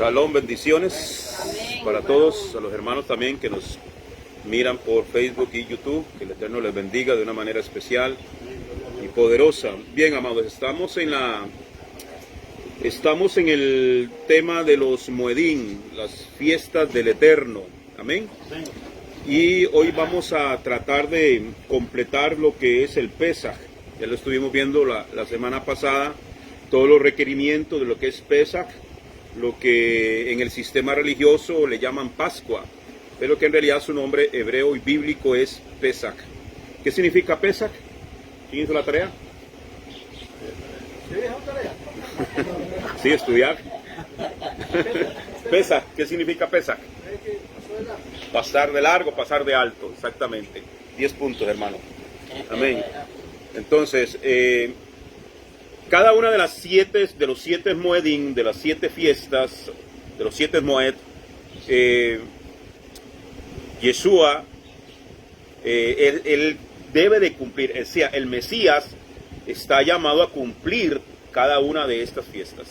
Shalom, bendiciones para todos, a los hermanos también que nos miran por Facebook y YouTube. Que el Eterno les bendiga de una manera especial y poderosa. Bien, amados, estamos en el tema de los Moedín, las fiestas del Eterno. Amén. Y hoy vamos a tratar de completar lo que es el Pesaj. Ya lo estuvimos viendo la semana pasada, todos los requerimientos de lo que es Pesaj, lo que en el sistema religioso le llaman Pascua, pero que en realidad su nombre hebreo y bíblico es Pesaj. ¿Qué significa Pesaj? ¿Quién hizo la tarea? Sí, estudiar. Pesaj, ¿qué significa Pesaj? Pasar de largo, pasar de alto, exactamente. 10 puntos, hermano. Amén. Entonces, cada una de los 7 Moedín, de las 7 fiestas, de los 7 Moed, Yeshua, él debe de cumplir, o sea, el Mesías está llamado a cumplir cada una de estas fiestas,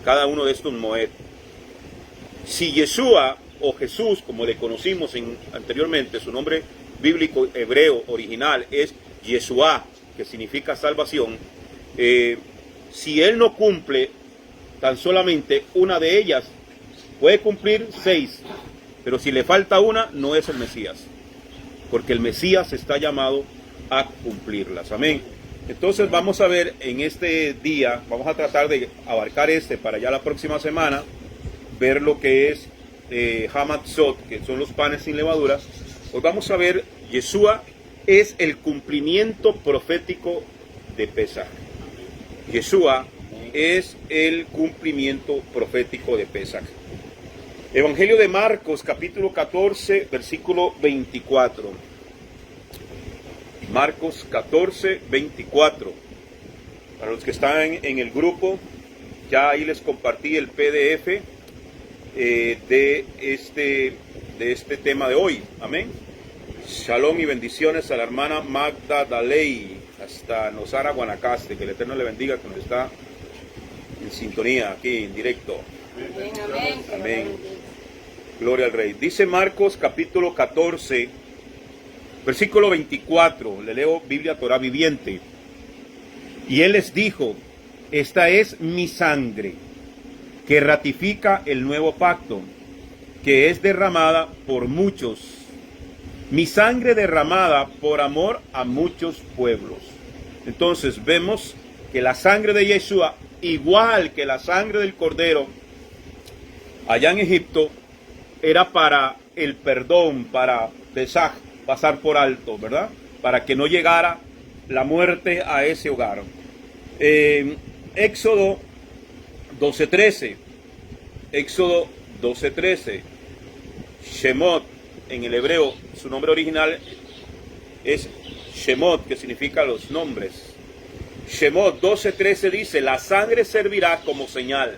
cada uno de estos Moed. Si Yeshua o Jesús, como le conocimos anteriormente, su nombre bíblico hebreo original es Yeshua, que significa salvación, si él no cumple tan solamente una de ellas, puede cumplir 6, pero si le falta una, no es el Mesías, porque el Mesías está llamado a cumplirlas. Amén. Entonces vamos a ver en este día, vamos a tratar de abarcar para ya la próxima semana, ver lo que es Hamatzot, que son los panes sin levadura. Hoy vamos a ver, Yeshua es el cumplimiento profético de Pesaj. Yeshua es el cumplimiento profético de Pesaj. Evangelio de Marcos, capítulo 14, versículo 24. Marcos 14, 24. Para los que están en el grupo, ya ahí les compartí el PDF de este tema de hoy. Amén. Shalom y bendiciones a la hermana Magda Daley, hasta Nosara, Guanacaste. Que el Eterno le bendiga, que nos está en sintonía aquí en directo. Amén, amén. Amén. Gloria al Rey. Dice Marcos capítulo 14, versículo 24. Le leo Biblia Torah viviente. Y él les dijo: esta es mi sangre, que ratifica el nuevo pacto, que es derramada por muchos. Mi sangre derramada por amor a muchos pueblos. Entonces vemos que la sangre de Yeshua, igual que la sangre del Cordero allá en Egipto, era para el perdón, para Pesaj, pasar por alto, ¿verdad? Para que no llegara la muerte a ese hogar. Éxodo 12:13. Éxodo 12:13. Shemot, en el hebreo, su nombre original es Shemot, que significa los nombres. Shemot 12:13 dice: la sangre servirá como señal.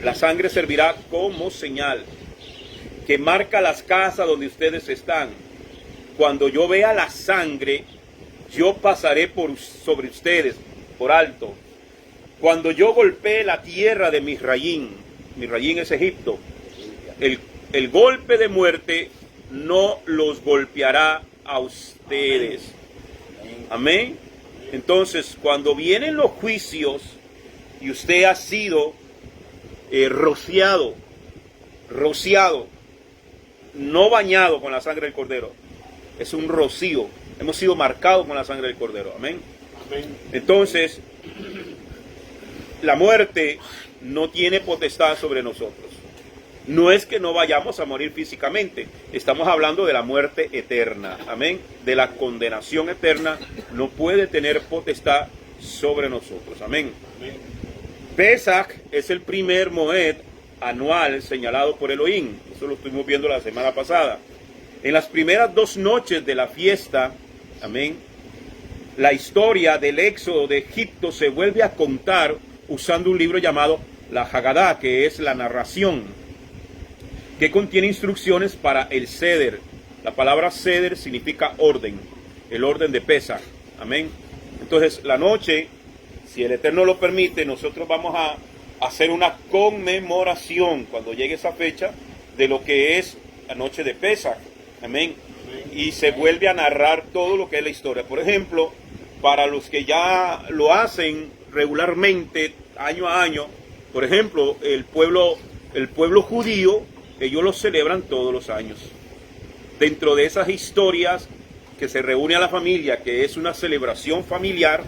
La sangre servirá como señal que marca las casas donde ustedes están. Cuando yo vea la sangre, yo pasaré sobre ustedes por alto. Cuando yo golpee la tierra de Misrayim es Egipto, el golpe de muerte no los golpeará a ustedes. Amén. Entonces, cuando vienen los juicios y usted ha sido rociado, no bañado con la sangre del Cordero, es un rocío, hemos sido marcados con la sangre del Cordero. Amén. Entonces, la muerte no tiene potestad sobre nosotros. No es que no vayamos a morir físicamente, estamos hablando de la muerte eterna. Amén. De la condenación eterna, no puede tener potestad sobre nosotros. Amén. Pesaj es el primer Moed anual señalado por Elohim. Eso lo estuvimos viendo la semana pasada. En las primeras 2 noches de la fiesta, amén, la historia del éxodo de Egipto se vuelve a contar usando un libro llamado la Hagadá, que es la narración, que contiene instrucciones para el Seder. La palabra Seder significa orden, el orden de Pesaj. Amén. Entonces, la noche, si el Eterno lo permite, nosotros vamos a hacer una conmemoración cuando llegue esa fecha de lo que es la noche de Pesaj. Amén. Y se vuelve a narrar todo lo que es la historia. Por ejemplo, para los que ya lo hacen regularmente, año a año, por ejemplo, el pueblo judío, ellos lo celebran todos los años. Dentro de esas historias que se reúne a la familia, que es una celebración familiar,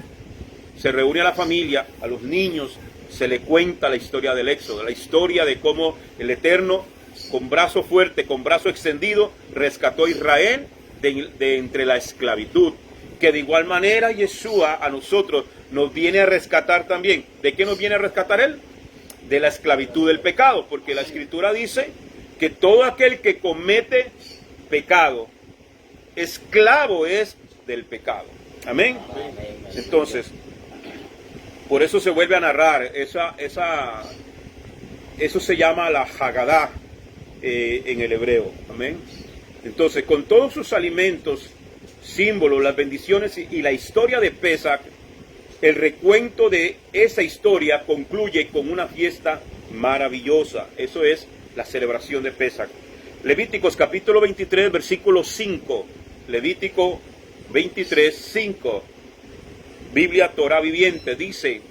se reúne a la familia, a los niños, se le cuenta la historia del Éxodo, la historia de cómo el Eterno, con brazo fuerte, con brazo extendido, rescató a Israel de entre la esclavitud. Que de igual manera Yeshua a nosotros nos viene a rescatar también. ¿De qué nos viene a rescatar Él? De la esclavitud del pecado, porque la Escritura dice que todo aquel que comete pecado, esclavo es del pecado. Amén. Entonces, por eso se vuelve a narrar, eso se llama la Haggadah en el hebreo. Amén. Entonces, con todos sus alimentos, símbolos, las bendiciones y la historia de Pesaj, el recuento de esa historia concluye con una fiesta maravillosa. Eso es la celebración de Pesaj. Levíticos capítulo 23, versículo 5. Levítico 23, 5. Biblia Torah viviente dice: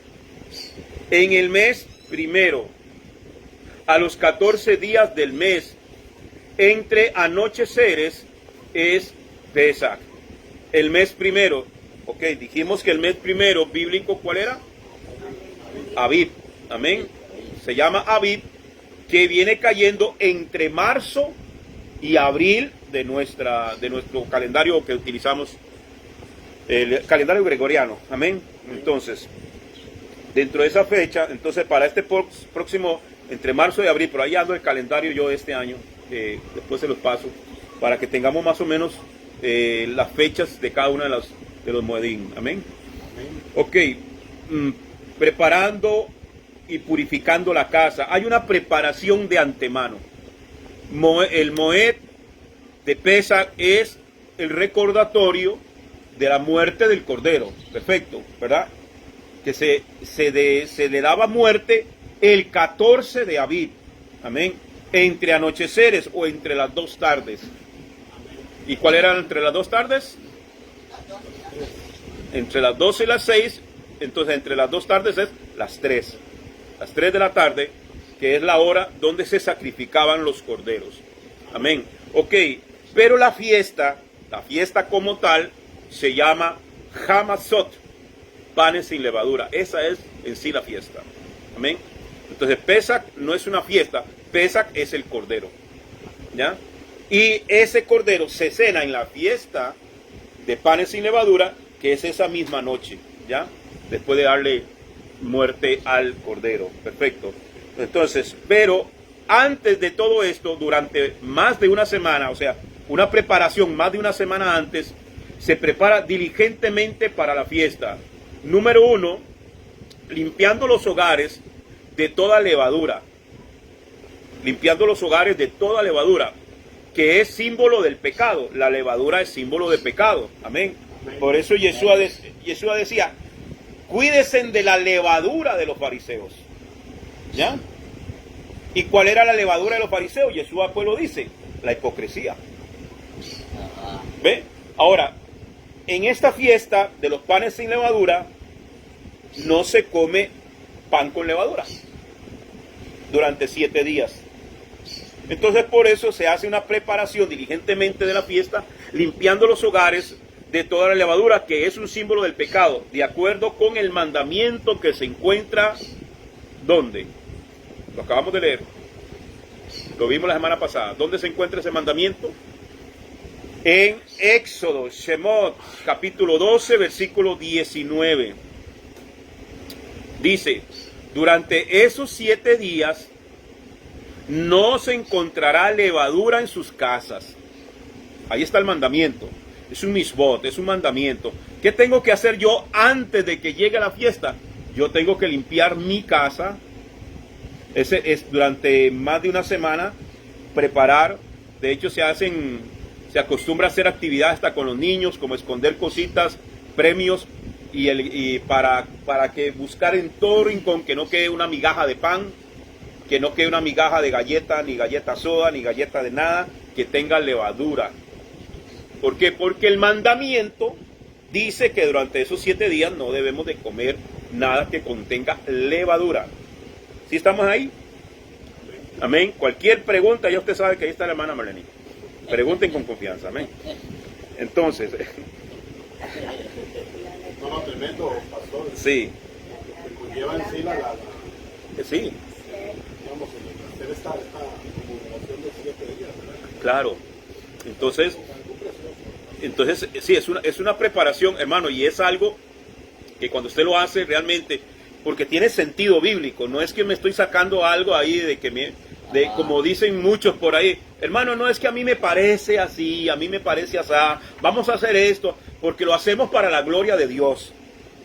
en el mes primero, a los 14 días del mes, entre anocheceres, es Pesaj. El mes primero, ok, dijimos que el mes primero bíblico, ¿cuál era? Abib, amén. Se llama Abib, que viene cayendo entre marzo y abril de nuestro calendario que utilizamos, el calendario gregoriano, amén. Entonces, dentro de esa fecha, entonces para este próximo, entre marzo y abril, por ahí ando el calendario yo este año, después se los paso, para que tengamos más o menos las fechas de cada uno de los Moedim, amén. Ok, preparando y purificando la casa. Hay una preparación de antemano. El Moed de Pesaj es el recordatorio de la muerte del Cordero. Perfecto, ¿verdad? Que se le daba muerte el 14 de Abib. Amén. Entre anocheceres o entre las dos tardes. ¿Y cuál era entre las dos tardes? Entre las 12 y las 6. Entonces entre las dos tardes es las 3. Las 3 de la tarde, que es la hora donde se sacrificaban los corderos. Amén. Ok, pero la fiesta como tal, se llama Hamatzot, panes sin levadura. Esa es en sí la fiesta. Amén. Entonces Pesaj no es una fiesta, Pesaj es el cordero. ¿Ya? Y ese cordero se cena en la fiesta de panes sin levadura, que es esa misma noche, ¿ya? Después de darle muerte al cordero. Perfecto. Entonces, pero antes de todo esto, durante más de una semana, o sea, una preparación más de una semana antes, se prepara diligentemente para la fiesta. Número 1, limpiando los hogares de toda levadura. Limpiando los hogares de toda levadura, que es símbolo del pecado. La levadura es símbolo de pecado. Amén. Por eso Yeshua decía: cuídense de la levadura de los fariseos. ¿Ya? ¿Y cuál era la levadura de los fariseos? Yeshua pues lo dice: la hipocresía. ¿Ve? Ahora, en esta fiesta de los panes sin levadura, no se come pan con levadura durante 7 días. Entonces por eso se hace una preparación diligentemente de la fiesta, limpiando los hogares de toda la levadura, que es un símbolo del pecado, de acuerdo con el mandamiento que se encuentra, ¿dónde? Lo acabamos de leer, lo vimos la semana pasada. ¿Dónde se encuentra ese mandamiento? En Éxodo, Shemot, capítulo 12, versículo 19. Dice: durante esos 7 días no se encontrará levadura en sus casas. Ahí está el mandamiento. Es un misbot, es un mandamiento. ¿Qué tengo que hacer yo antes de que llegue la fiesta? Yo tengo que limpiar mi casa. Ese es durante más de una semana, preparar. De hecho se acostumbra a hacer actividades hasta con los niños, como esconder cositas, premios y para que buscar en todo rincón que no quede una migaja de pan, que no quede una migaja de galleta, ni galleta soda, ni galleta de nada, que tenga levadura. ¿Por qué? Porque el mandamiento dice que durante esos 7 días no debemos de comer nada que contenga levadura. ¿Sí estamos ahí? Amén. Cualquier pregunta, ya usted sabe que ahí está la hermana Marlene. Pregunten con confianza. Amén. Entonces. No, tremendo, pastor. Sí. Lleva en sí Sí. Digamos, hacer esta conmemoración de 7 días, ¿verdad? Claro. Entonces, sí, es una preparación, hermano, y es algo que cuando usted lo hace realmente, porque tiene sentido bíblico, no es que me estoy sacando algo ahí de que como dicen muchos por ahí, hermano, no es que a mí me parece así, a mí me parece así, vamos a hacer esto, porque lo hacemos para la gloria de Dios.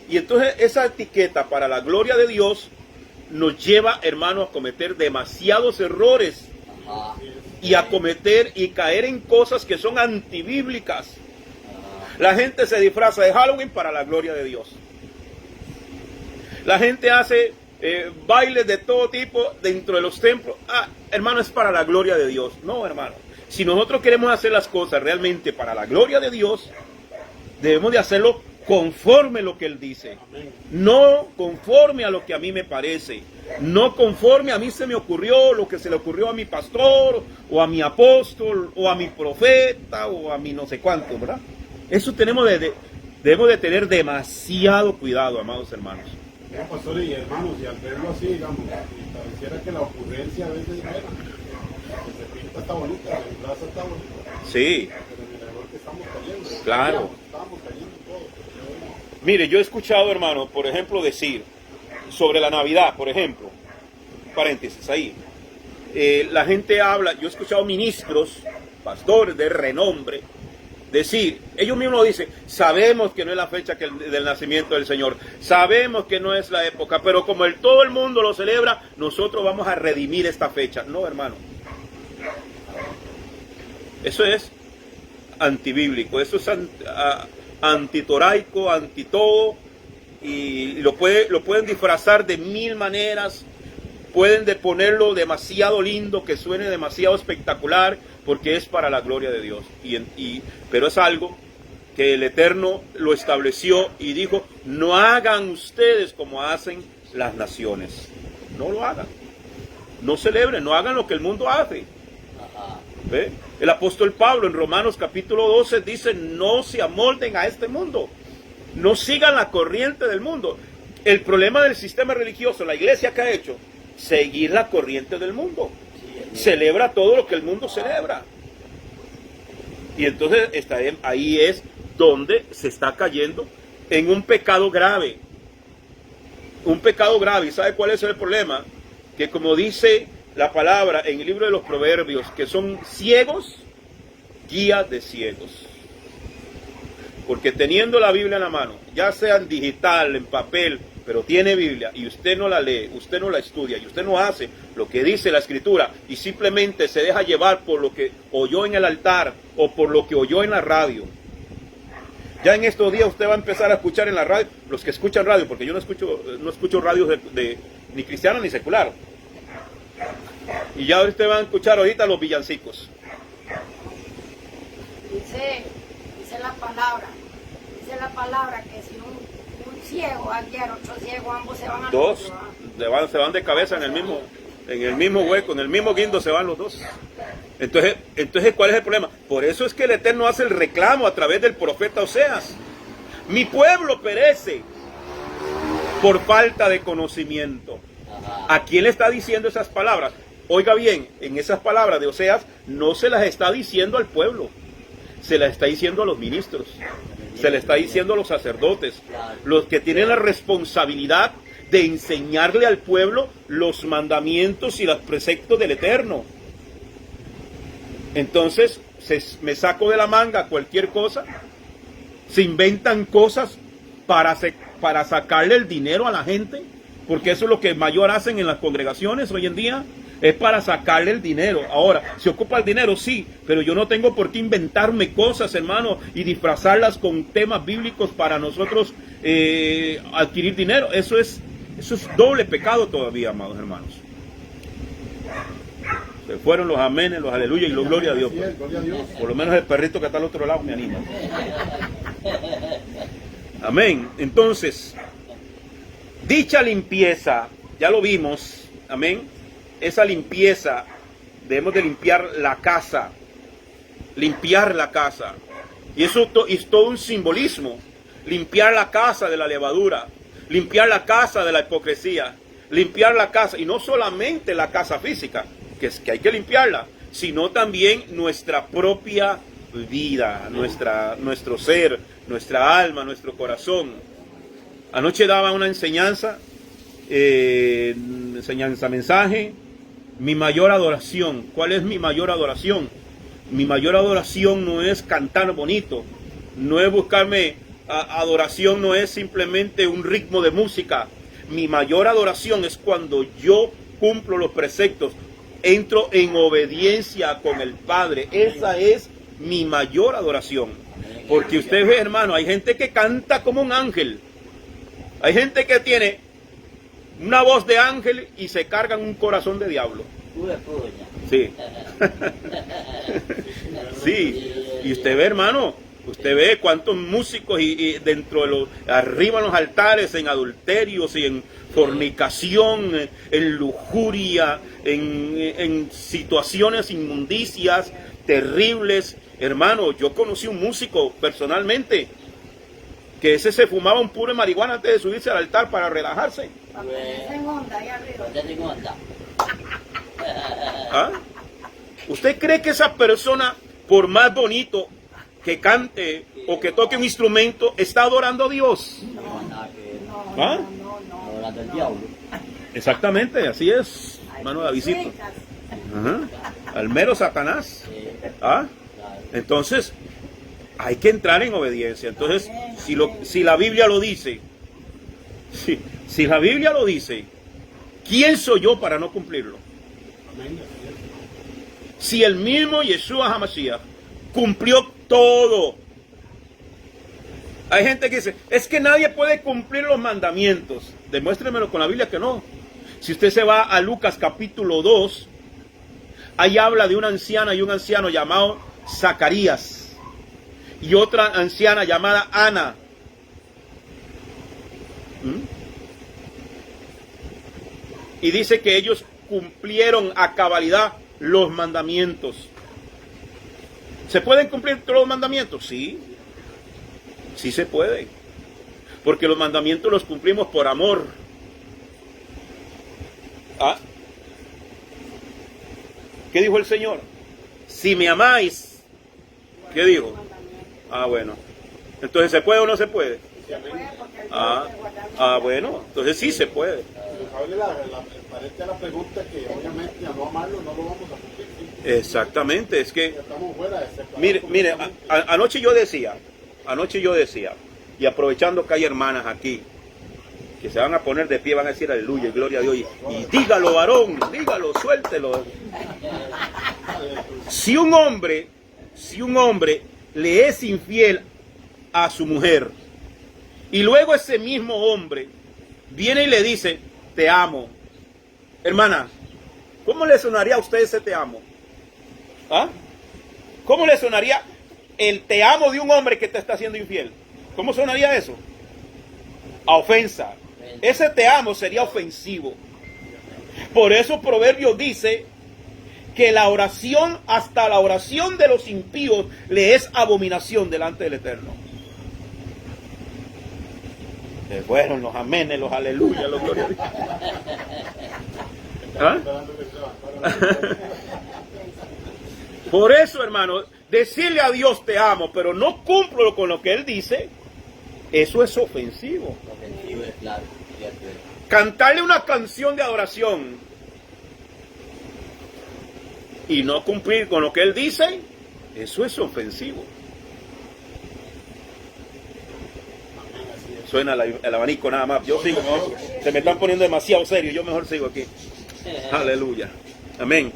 Y entonces esa etiqueta para la gloria de Dios nos lleva, hermano, a cometer demasiados errores y a cometer y caer en cosas que son antibíblicas. La gente se disfraza de Halloween para la gloria de Dios. La gente hace bailes de todo tipo dentro de los templos. Hermano, es para la gloria de Dios. No, hermano. Si nosotros queremos hacer las cosas realmente para la gloria de Dios, debemos de hacerlo conforme a lo que Él dice. No conforme a lo que a mí me parece. No conforme a mí se me ocurrió, lo que se le ocurrió a mi pastor, o a mi apóstol, o a mi profeta, o a mi no sé cuánto, ¿verdad? Eso debemos de tener demasiado cuidado, amados hermanos. Pastor y hermanos, y al verlo así, digamos, y pareciera que la ocurrencia a veces es buena. Se pinta está bonita, la plaza está bonita. Sí. Pero en el error que estamos cayendo. Claro. Estamos cayendo todos. Mire, yo he escuchado, hermano, por ejemplo, decir sobre la Navidad, por ejemplo, paréntesis ahí, la gente habla, yo he escuchado ministros, pastores de renombre, decir, ellos mismos dicen, sabemos que no es la fecha del nacimiento del Señor, sabemos que no es la época, pero como todo el mundo lo celebra, nosotros vamos a redimir esta fecha. No, hermano. Eso es antibíblico, eso es antitoraico, anti todo, y lo pueden disfrazar de 1000 maneras, pueden ponerlo demasiado lindo, que suene demasiado espectacular, porque es para la gloria de Dios. Pero es algo que el Eterno lo estableció y dijo, no hagan ustedes como hacen las naciones. No lo hagan. No celebren, no hagan lo que el mundo hace. ¿Ve? El apóstol Pablo en Romanos capítulo 12 dice, no se amolden a este mundo. No sigan la corriente del mundo. El problema del sistema religioso, la iglesia que ha hecho, seguir la corriente del mundo. Celebra todo lo que el mundo celebra. Y entonces ahí es donde se está cayendo en un pecado grave. Un pecado grave. ¿Y sabe cuál es el problema? Que como dice la palabra en el libro de los Proverbios, que son ciegos, guía de ciegos. Porque teniendo la Biblia en la mano, ya sea en digital, en papel, pero tiene Biblia y usted no la lee, usted no la estudia y usted no hace lo que dice la Escritura y simplemente se deja llevar por lo que oyó en el altar o por lo que oyó en la radio. Ya en estos días usted va a empezar a escuchar en la radio, los que escuchan radio, porque yo no escucho radios ni cristiano ni secular. Y ya usted va a escuchar ahorita los villancicos. Dice la palabra que si un ciego adquiere 8 ciegos, ambos se van a dos, se van de cabeza en el mismo hueco, en el mismo guindo se van los dos. Entonces, ¿cuál es el problema? Por eso es que el Eterno hace el reclamo a través del profeta Oseas. Mi pueblo perece por falta de conocimiento. ¿A quién le está diciendo esas palabras? Oiga bien, en esas palabras de Oseas no se las está diciendo al pueblo, se las está diciendo a los ministros, se las está diciendo a los sacerdotes, los que tienen la responsabilidad de enseñarle al pueblo los mandamientos y los preceptos del Eterno. Entonces, me saco de la manga cualquier cosa, se inventan cosas para sacarle el dinero a la gente, porque eso es lo que mayor hacen en las congregaciones hoy en día. es para sacarle el dinero. Ahora, ¿se ocupa el dinero? Sí, pero yo no tengo por qué inventarme cosas, hermano, y disfrazarlas con temas bíblicos para nosotros adquirir dinero. Eso es doble pecado todavía, amados hermanos. Se fueron los amenes, los aleluya y los gloria a Dios. Así es, gloria a Dios. Por lo menos el perrito que está al otro lado me anima. Amén. Entonces, dicha limpieza, ya lo vimos, amén. Esa limpieza, debemos de limpiar la casa. Limpiar la casa. Y eso es todo un simbolismo. Limpiar la casa de la levadura. Limpiar la casa de la hipocresía. Limpiar la casa, y no solamente la casa física, que hay que limpiarla, sino también nuestra propia vida, nuestro ser, nuestra alma, nuestro corazón. Anoche daba una mensaje, mi mayor adoración. ¿Cuál es mi mayor adoración? Mi mayor adoración no es cantar bonito, no es buscarme adoración, no es simplemente un ritmo de música. Mi mayor adoración es cuando yo cumplo los preceptos, entro en obediencia con el Padre. Esa es mi mayor adoración. Porque usted ve, hermano, hay gente que canta como un ángel. Hay gente que tiene una voz de ángel y se cargan un corazón de diablo. Sí. Sí. Y usted ve, hermano, usted ve cuántos músicos y dentro de arriba en los altares, en adulterios y en fornicación, en lujuria, en situaciones inmundicias terribles. Hermano, yo conocí un músico personalmente que ese se fumaba un puro de marihuana antes de subirse al altar para relajarse. ¿Ah? ¿Usted cree que esa persona, por más bonito que cante o que toque un instrumento, está adorando a Dios? ¿Ah? Exactamente, así es, hermano Davidito. Al mero Satanás. ¿Ah? Entonces, hay que entrar en obediencia. Entonces, si la Biblia lo dice, si la Biblia lo dice, ¿quién soy yo para no cumplirlo? Si el mismo Yeshua HaMashiach cumplió todo. Hay gente que dice, es que nadie puede cumplir los mandamientos. Demuéstremelo con la Biblia que no. Si usted se va a Lucas capítulo 2, ahí habla de una anciana y un anciano llamado Zacarías y otra anciana llamada Ana. Y dice que ellos cumplieron a cabalidad los mandamientos. ¿Se pueden cumplir todos los mandamientos? Sí. Sí se puede. Porque los mandamientos los cumplimos por amor. ¿Ah? ¿Qué dijo el Señor? Si me amáis. ¿Qué dijo? Ah, bueno. Entonces, ¿se puede o no se puede? Bueno. Entonces sí se puede. Parece la pregunta que obviamente a no amarlo no lo vamos a cumplir. ¿Sí? Exactamente, es que estamos fuera mire, anoche yo decía, y aprovechando que hay hermanas aquí que se van a poner de pie, van a decir aleluya y gloria a Dios, y dígalo, varón, dígalo, suéltelo. Si un hombre le es infiel a su mujer y luego ese mismo hombre viene y le dice te amo, hermana, ¿cómo le sonaría a usted ese te amo? ¿Ah? ¿Cómo le sonaría el te amo de un hombre que te está haciendo infiel? ¿Cómo sonaría eso? A ofensa. Ese te amo sería ofensivo. Por eso Proverbios dice que la oración, hasta la oración de los impíos, le es abominación delante del Eterno. Se fueron los amenes, los aleluya, los gloria a Dios. ¿Ah? Por eso, hermano, decirle a Dios te amo, pero no cumplo con lo que Él dice, eso es ofensivo. Cantarle una canción de adoración y no cumplir con lo que Él dice, eso es ofensivo. Suena el abanico nada más. Yo sigo, se me están poniendo demasiado serio, yo mejor sigo aquí. Aleluya. Amén.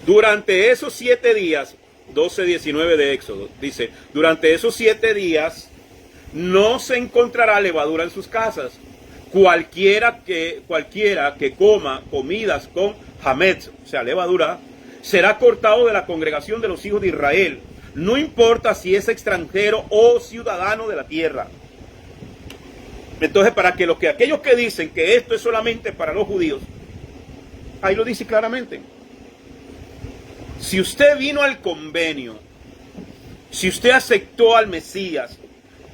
Durante esos 7 días, 12:19 de Éxodo, dice, durante esos 7 días no se encontrará levadura en sus casas. Cualquiera que coma comidas con hametz, o sea, levadura, será cortado de la congregación de los hijos de Israel. No importa si es extranjero o ciudadano de la tierra. Entonces, para que aquellos que dicen que esto es solamente para los judíos, ahí lo dice claramente. Si usted vino al convenio, si usted aceptó al Mesías,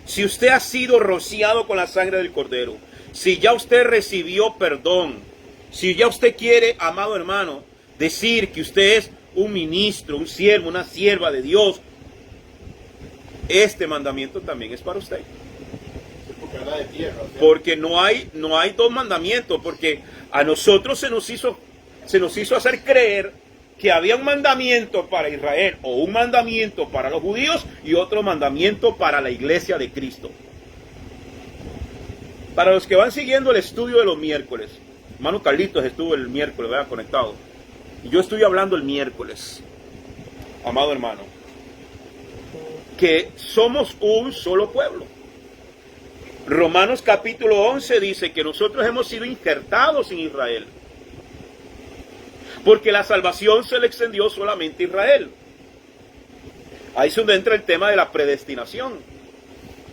si usted ha sido rociado con la sangre del Cordero, si ya usted recibió perdón, si ya usted quiere, amado hermano, decir que usted es un ministro, un siervo, una sierva de Dios, este mandamiento también es para usted. Porque no hay 2 mandamientos, porque a nosotros se nos hizo hacer creer que había un mandamiento para Israel o un mandamiento para los judíos y otro mandamiento para la iglesia de Cristo. Para los que van siguiendo el estudio de los miércoles, hermano Carlitos estuvo el miércoles, ¿verdad? Conectado. Y yo estoy hablando el miércoles, amado hermano, que somos un solo pueblo. Romanos capítulo 11 dice que nosotros hemos sido injertados en Israel, porque la salvación se le extendió solamente a Israel. Ahí es donde entra el tema de la predestinación.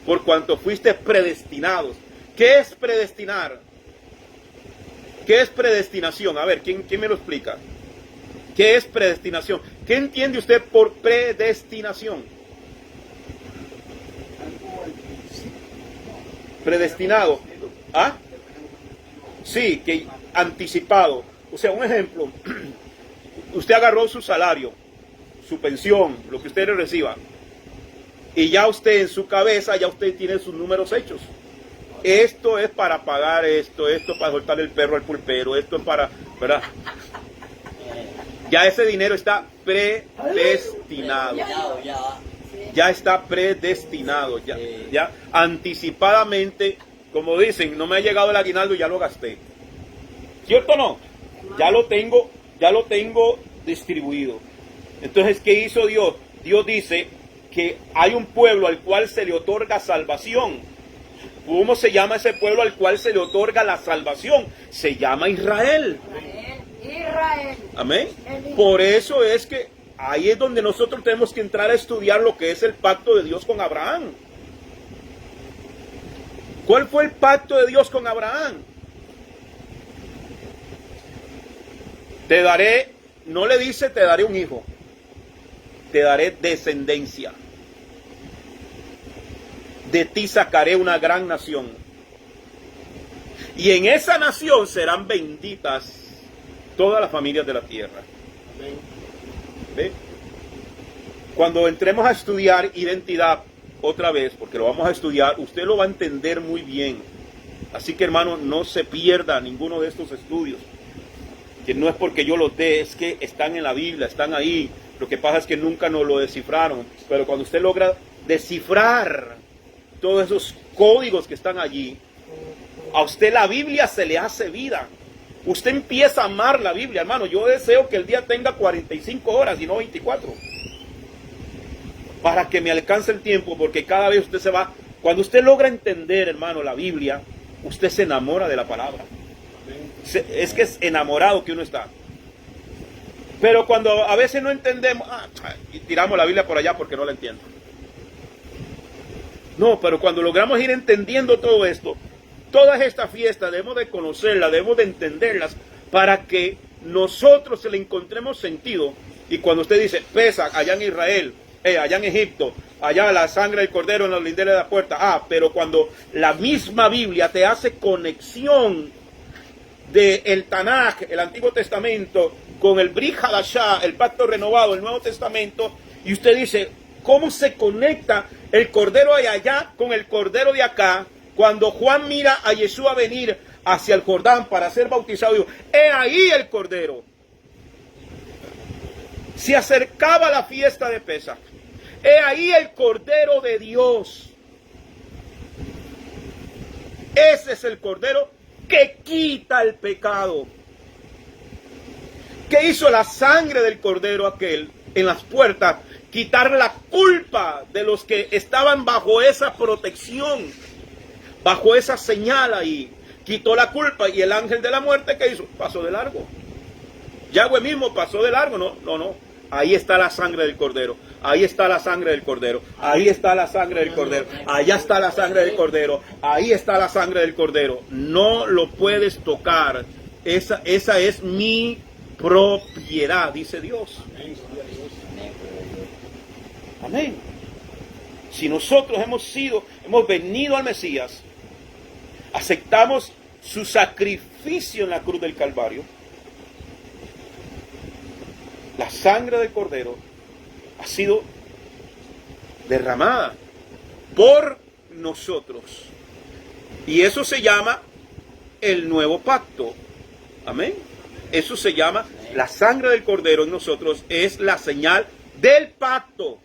Por cuanto fuiste predestinados. ¿Qué es predestinar? ¿Qué es predestinación? A ver, ¿quién me lo explica? ¿Qué es predestinación? ¿Qué entiende usted por predestinación? Predestinado. ¿Ah? Sí, que anticipado. O sea, un ejemplo. Usted agarró su salario, su pensión, lo que usted reciba. Y ya usted en su cabeza, ya usted tiene sus números hechos. Esto es para pagar esto para soltar el perro al pulpero, esto es para, ¿verdad? Ya ese dinero está predestinado. Ya está predestinado. Ya anticipadamente, como dicen, no me ha llegado el aguinaldo, ya lo gasté. ¿Cierto o no? Ya lo tengo distribuido. Entonces, ¿qué hizo Dios? Dios dice que hay un pueblo al cual se le otorga salvación. ¿Cómo se llama ese pueblo al cual se le otorga la salvación? Se llama Israel. Israel. Amén. Por eso es que ahí es donde nosotros tenemos que entrar a estudiar lo que es el pacto de Dios con Abraham. ¿Cuál fue el pacto de Dios con Abraham? Te daré, no le dice te daré un hijo, te daré descendencia. De ti sacaré una gran nación. Y en esa nación serán benditas todas las familias de la tierra. ¿Ve? Cuando entremos a estudiar identidad otra vez, porque lo vamos a estudiar, usted lo va a entender muy bien. Así que, hermano, no se pierda ninguno de estos estudios. Que no es porque yo los dé, es que están en la Biblia, están ahí. Lo que pasa es que nunca nos lo descifraron. Pero cuando usted logra descifrar todos esos códigos que están allí, a usted la Biblia se le hace vida. Usted empieza a amar la Biblia, hermano. Yo deseo que el día tenga 45 horas y no 24. Para que me alcance el tiempo, porque cada vez usted se va. Cuando usted logra entender, hermano, la Biblia, usted se enamora de la palabra. Es que es enamorado que uno está. Pero cuando a veces no entendemos, y tiramos la Biblia por allá porque no la entiendo. No, pero cuando logramos ir entendiendo todo esto, todas estas fiestas debemos de conocerlas, debemos de entenderlas para que nosotros se le encontremos sentido. Y cuando usted dice, Pesaj allá en Israel, allá en Egipto, allá la sangre del cordero en los lindeles de la puerta. Pero cuando la misma Biblia te hace conexión del Tanaj, el Antiguo Testamento, con el Brit Hadashah, el Pacto Renovado, el Nuevo Testamento, y usted dice, ¿cómo se conecta el cordero de allá con el cordero de acá? Cuando Juan mira a Yeshua venir hacia el Jordán para ser bautizado, dijo, he ahí el cordero. Se acercaba la fiesta de Pesaj. He ahí el cordero de Dios. Ese es el cordero que quita el pecado. ¿Qué hizo la sangre del cordero aquel en las puertas? Quitar la culpa de los que estaban bajo esa protección, bajo esa señal ahí. Quitó la culpa, y el ángel de la muerte, ¿qué hizo? Pasó de largo. Yahweh mismo pasó de largo. No. Ahí está la sangre del cordero. Ahí está la sangre del cordero. Ahí está la sangre del cordero. Allá está la sangre del cordero. Ahí está la sangre del cordero. No lo puedes tocar. Esa es mi propiedad, dice Dios. Amén. Si nosotros hemos venido al Mesías, aceptamos su sacrificio en la cruz del Calvario, la sangre del cordero ha sido derramada por nosotros. Y eso se llama el nuevo pacto. Amén. Eso se llama, la sangre del cordero en nosotros es la señal del pacto.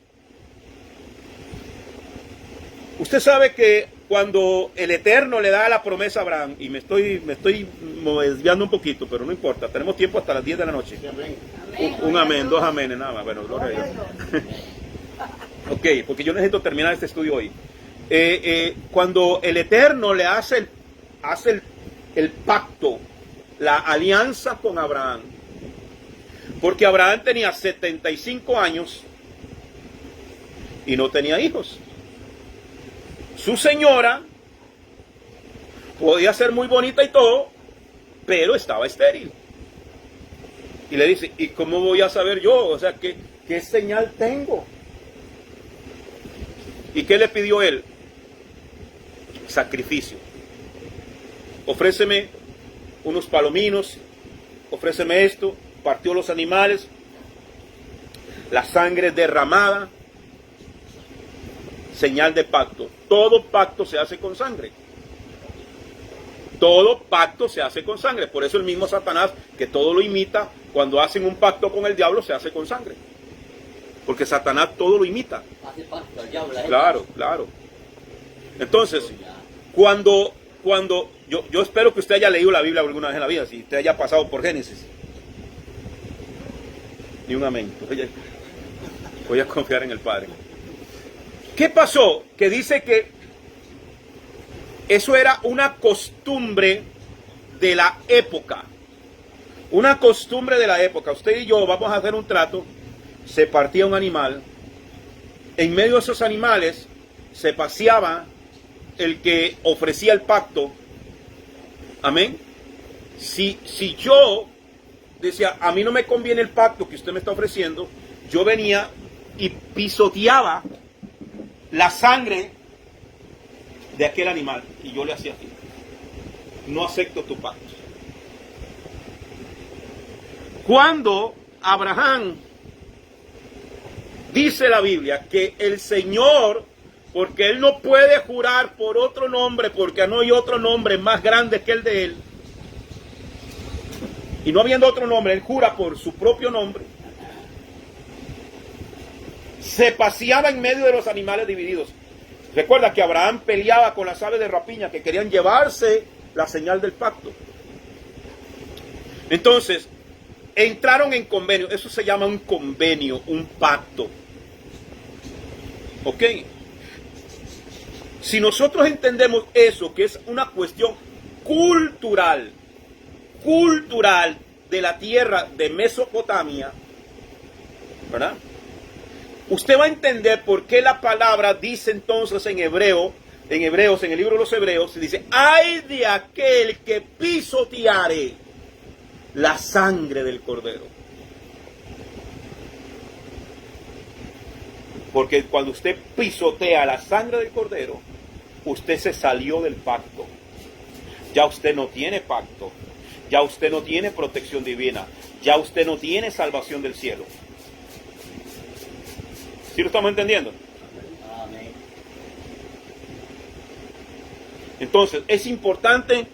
Usted sabe que cuando el Eterno le da la promesa a Abraham, y me estoy desviando un poquito, pero no importa, tenemos tiempo hasta las 10 de la noche. Sí, amén. Un amén, 2 amenes, nada más. Bueno, gloria a Dios. Ok, porque yo necesito terminar este estudio hoy. Cuando el Eterno le hace el pacto, la alianza con Abraham, porque Abraham tenía 75 años y no tenía hijos. Su señora podía ser muy bonita y todo, pero estaba estéril. Y le dice, ¿y cómo voy a saber yo? O sea, ¿qué señal tengo? ¿Y qué le pidió él? Sacrificio. Ofréceme unos palominos, ofréceme esto. Partió los animales, la sangre derramada, señal de pacto. Todo pacto se hace con sangre. Todo pacto se hace con sangre. Por eso el mismo Satanás, que todo lo imita, cuando hacen un pacto con el diablo, se hace con sangre. Porque Satanás todo lo imita. Hace pacto al diablo. Claro. Entonces, cuando yo espero que usted haya leído la Biblia alguna vez en la vida, si usted haya pasado por Génesis. Ni un amén. Voy a confiar en el Padre. ¿Qué pasó? Que dice que eso era una costumbre de la época. Una costumbre de la época. Usted y yo vamos a hacer un trato. Se partía un animal. En medio de esos animales se paseaba el que ofrecía el pacto. Amén. Si yo decía, a mí no me conviene el pacto que usted me está ofreciendo, yo venía y pisoteaba la sangre de aquel animal y yo le hacía así. No acepto tu pacto. Cuando Abraham, dice la Biblia, que el Señor, porque él no puede jurar por otro nombre, porque no hay otro nombre más grande que el de él, y no habiendo otro nombre, él jura por su propio nombre, se paseaba en medio de los animales divididos. Recuerda que Abraham peleaba con las aves de rapiña que querían llevarse la señal del pacto. Entonces, entraron en convenio. Eso se llama un convenio, un pacto. ¿Ok? Si nosotros entendemos eso, que es una cuestión cultural de la tierra de Mesopotamia, ¿verdad? Usted va a entender por qué la palabra dice entonces en Hebreos, en el libro de los Hebreos, se dice, ay de aquel que pisoteare la sangre del cordero. Porque cuando usted pisotea la sangre del cordero, usted se salió del pacto. Ya usted no tiene pacto. Ya usted no tiene protección divina. Ya usted no tiene salvación del cielo. ¿Sí lo estamos entendiendo? Amén. Entonces, es importante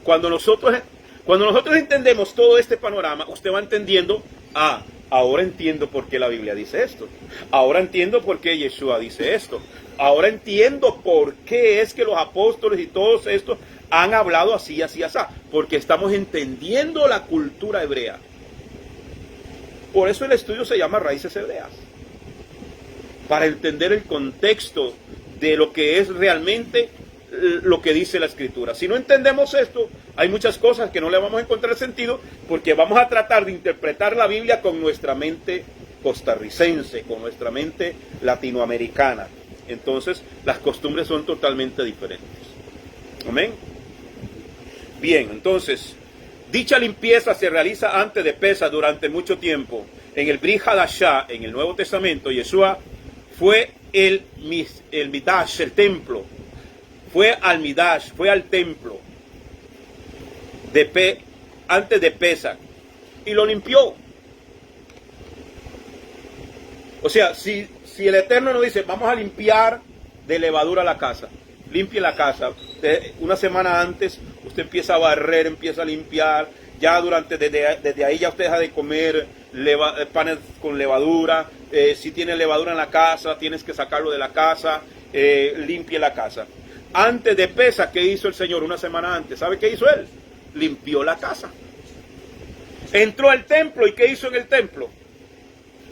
cuando nosotros entendemos todo este panorama, usted va entendiendo, ahora entiendo por qué la Biblia dice esto. Ahora entiendo por qué Yeshua dice esto. Ahora entiendo por qué es que los apóstoles y todos estos han hablado así, así, así, porque estamos entendiendo la cultura hebrea. Por eso el estudio se llama Raíces Hebreas, para entender el contexto de lo que es realmente lo que dice la Escritura. Si no entendemos esto, hay muchas cosas que no le vamos a encontrar sentido, porque vamos a tratar de interpretar la Biblia con nuestra mente costarricense, con nuestra mente latinoamericana. Entonces, las costumbres son totalmente diferentes. Amén. Bien, entonces, dicha limpieza se realiza antes de Pesaj durante mucho tiempo. En el Brit Hadashah, en el Nuevo Testamento, Yeshua fue el Midash, el templo. Fue al Midash, fue al templo antes de Pesaj y lo limpió. O sea, si el Eterno nos dice, vamos a limpiar de levadura la casa, limpie la casa. Una semana antes usted empieza a barrer, empieza a limpiar. Ya desde ahí ya usted deja de comer panes con levadura. Si tiene levadura en la casa, tienes que sacarlo de la casa. Limpie la casa. Antes de Pesaj, ¿qué hizo el Señor una semana antes? ¿Sabe qué hizo Él? Limpió la casa. Entró al templo, ¿y qué hizo en el templo?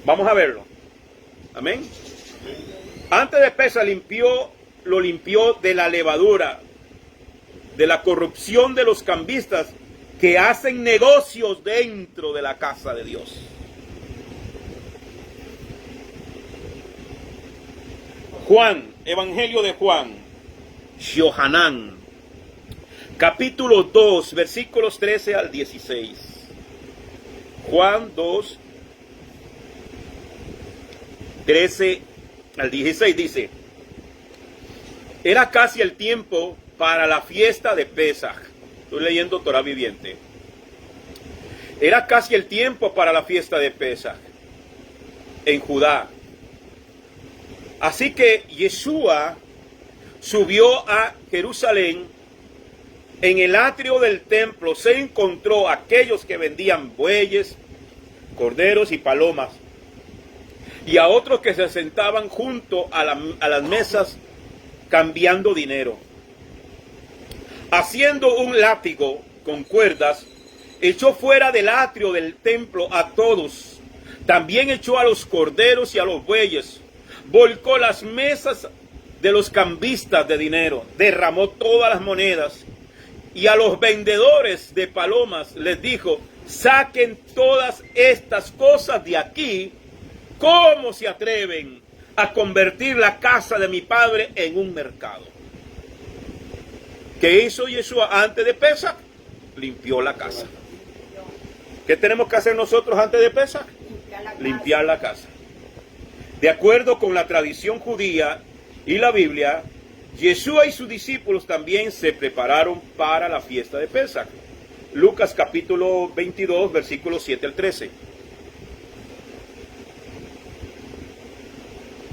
Vamos a verlo. Amén. Antes de Pesaj lo limpió de la levadura, de la corrupción de los cambistas que hacen negocios dentro de la casa de Dios. Juan, Evangelio de Juan, Yohanan, capítulo 2, versículos 13 al 16. Juan 2, 13 al 16 dice: era casi el tiempo para la fiesta de Pesaj. Estoy leyendo Torah Viviente. Era casi el tiempo para la fiesta de Pesaj en Judá. Así que Yeshua subió a Jerusalén. En el atrio del templo se encontró a aquellos que vendían bueyes, corderos y palomas, y a otros que se sentaban junto a las mesas cambiando dinero. Haciendo un látigo con cuerdas, echó fuera del atrio del templo a todos. También echó a los corderos y a los bueyes. Volcó las mesas de los cambistas de dinero. Derramó todas las monedas. Y a los vendedores de palomas les dijo: saquen todas estas cosas de aquí. ¿Cómo se atreven a convertir la casa de mi padre en un mercado? ¿Qué hizo Yeshua antes de Pesaj? Limpió la casa. ¿Qué tenemos que hacer nosotros antes de Pesaj? Limpiar la casa. De acuerdo con la tradición judía y la Biblia, Yeshua y sus discípulos también se prepararon para la fiesta de Pesaj. Lucas capítulo 22, versículos 7 al 13.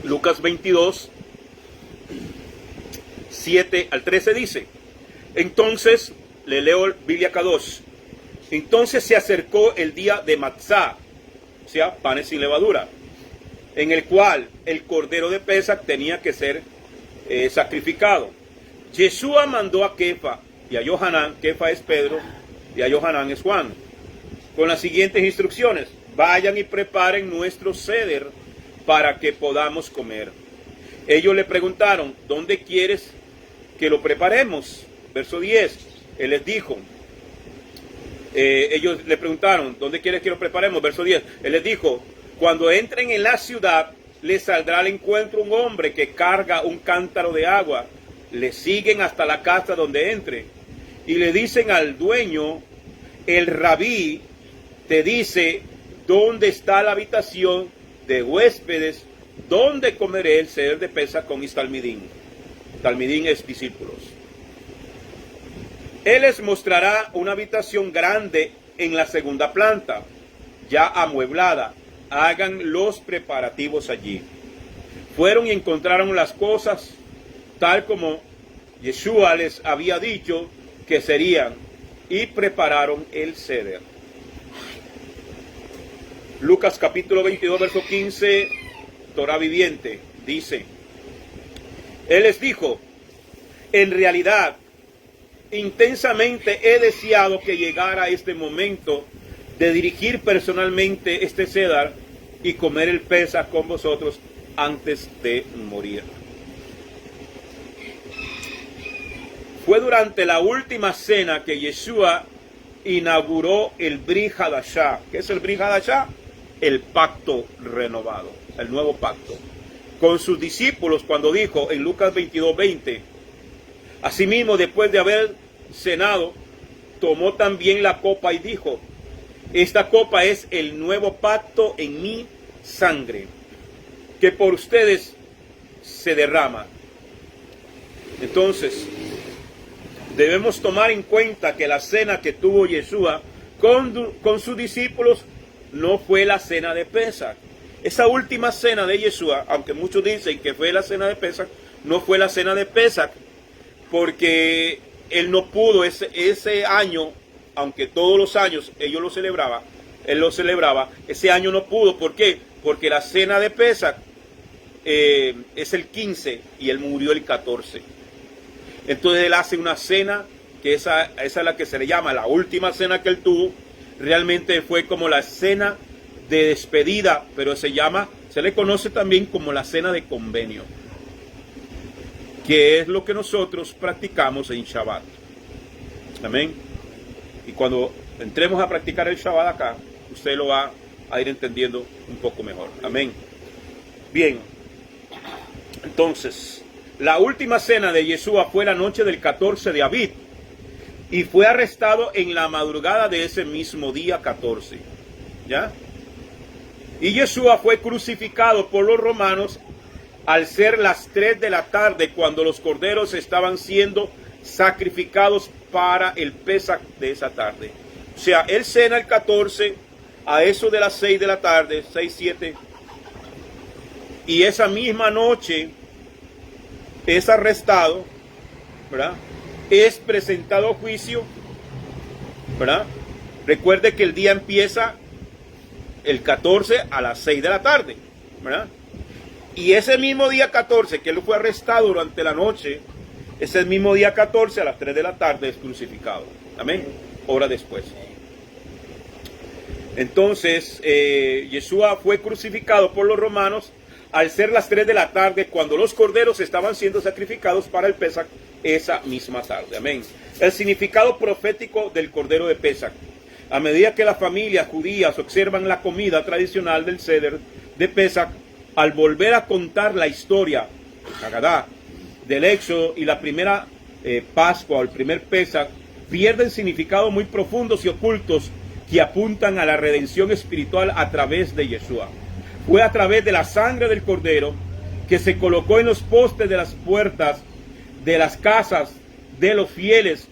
Lucas 22, 7 al 13 dice: entonces, le leo el Biblia Kadosh. Entonces se acercó el día de Matzah, o sea, panes sin levadura, en el cual el cordero de Pesaj tenía que ser sacrificado. Yeshua mandó a Kefa y a Yohanan, Kefa es Pedro y a Yohanan es Juan, con las siguientes instrucciones: vayan y preparen nuestro ceder para que podamos comer. Ellos le preguntaron: ¿dónde quieres que lo preparemos? Verso 10, él les dijo, ellos le preguntaron: ¿dónde quieres que lo preparemos? Verso 10, él les dijo: cuando entren en la ciudad, les saldrá al encuentro un hombre que carga un cántaro de agua. Le siguen hasta la casa donde entre y le dicen al dueño: el rabí te dice dónde está la habitación de huéspedes, donde comeré el ceder de Pesaj con mis talmidín. Talmidín es discípulos. Él les mostrará una habitación grande en la segunda planta, ya amueblada. Hagan los preparativos allí. Fueron y encontraron las cosas tal como Yeshua les había dicho que serían, y prepararon el ceder. Lucas capítulo 22, verso 15, Torah Viviente, dice: él les dijo: en realidad intensamente he deseado que llegara este momento de dirigir personalmente este Cedar y comer el Pesaj con vosotros antes de morir. Fue durante la última cena que Yeshua inauguró el Brit Hadashah. ¿Qué es el Brit Hadashah? El pacto renovado, el nuevo pacto. Con sus discípulos cuando dijo en Lucas 22:20, asimismo después de haber cenado, tomó también la copa y dijo, esta copa es el nuevo pacto en mi sangre, que por ustedes se derrama. Entonces, debemos tomar en cuenta que la cena que tuvo Yeshua con sus discípulos no fue la cena de Pesaj. Esa última cena de Yeshua, aunque muchos dicen que fue la cena de Pesaj, no fue la cena de Pesaj, porque él no pudo ese año, aunque todos los años él lo celebraba, ese año no pudo. ¿Por qué? Porque la cena de Pesaj es el 15 y él murió el 14. Entonces él hace una cena, que esa es la que se le llama la última cena que él tuvo. Realmente fue como la cena de despedida, pero se le conoce también como la cena de convenio, que es lo que nosotros practicamos en Shabbat. Amén. Y cuando entremos a practicar el Shabbat acá, usted lo va a ir entendiendo un poco mejor. Amén. Bien. Entonces, la última cena de Yeshua fue la noche del 14 de Abib y fue arrestado en la madrugada de ese mismo día 14. ¿Ya? Y Yeshua fue crucificado por los romanos al ser las 3 de la tarde, cuando los corderos estaban siendo sacrificados para el Pesaj de esa tarde. O sea, él cena el 14 a eso de las 6 de la tarde, 6, 7. Y esa misma noche es arrestado, ¿verdad? Es presentado a juicio, ¿verdad? Recuerde que el día empieza el 14 a las 6 de la tarde, ¿verdad? Y ese mismo día 14 que él fue arrestado durante la noche, ese mismo día 14 a las 3 de la tarde es crucificado. Amén. Hora después. Entonces, Yeshua fue crucificado por los romanos al ser las 3 de la tarde, cuando los corderos estaban siendo sacrificados para el Pesaj esa misma tarde. Amén. El significado profético del cordero de Pesaj. A medida que las familias judías observan la comida tradicional del Seder de Pesaj, al volver a contar la historia, el Haggadah, del Éxodo y la primera Pascua o el primer Pesaj, pierden significados muy profundos y ocultos que apuntan a la redención espiritual a través de Yeshua. Fue a través de la sangre del cordero que se colocó en los postes de las puertas de las casas de los fieles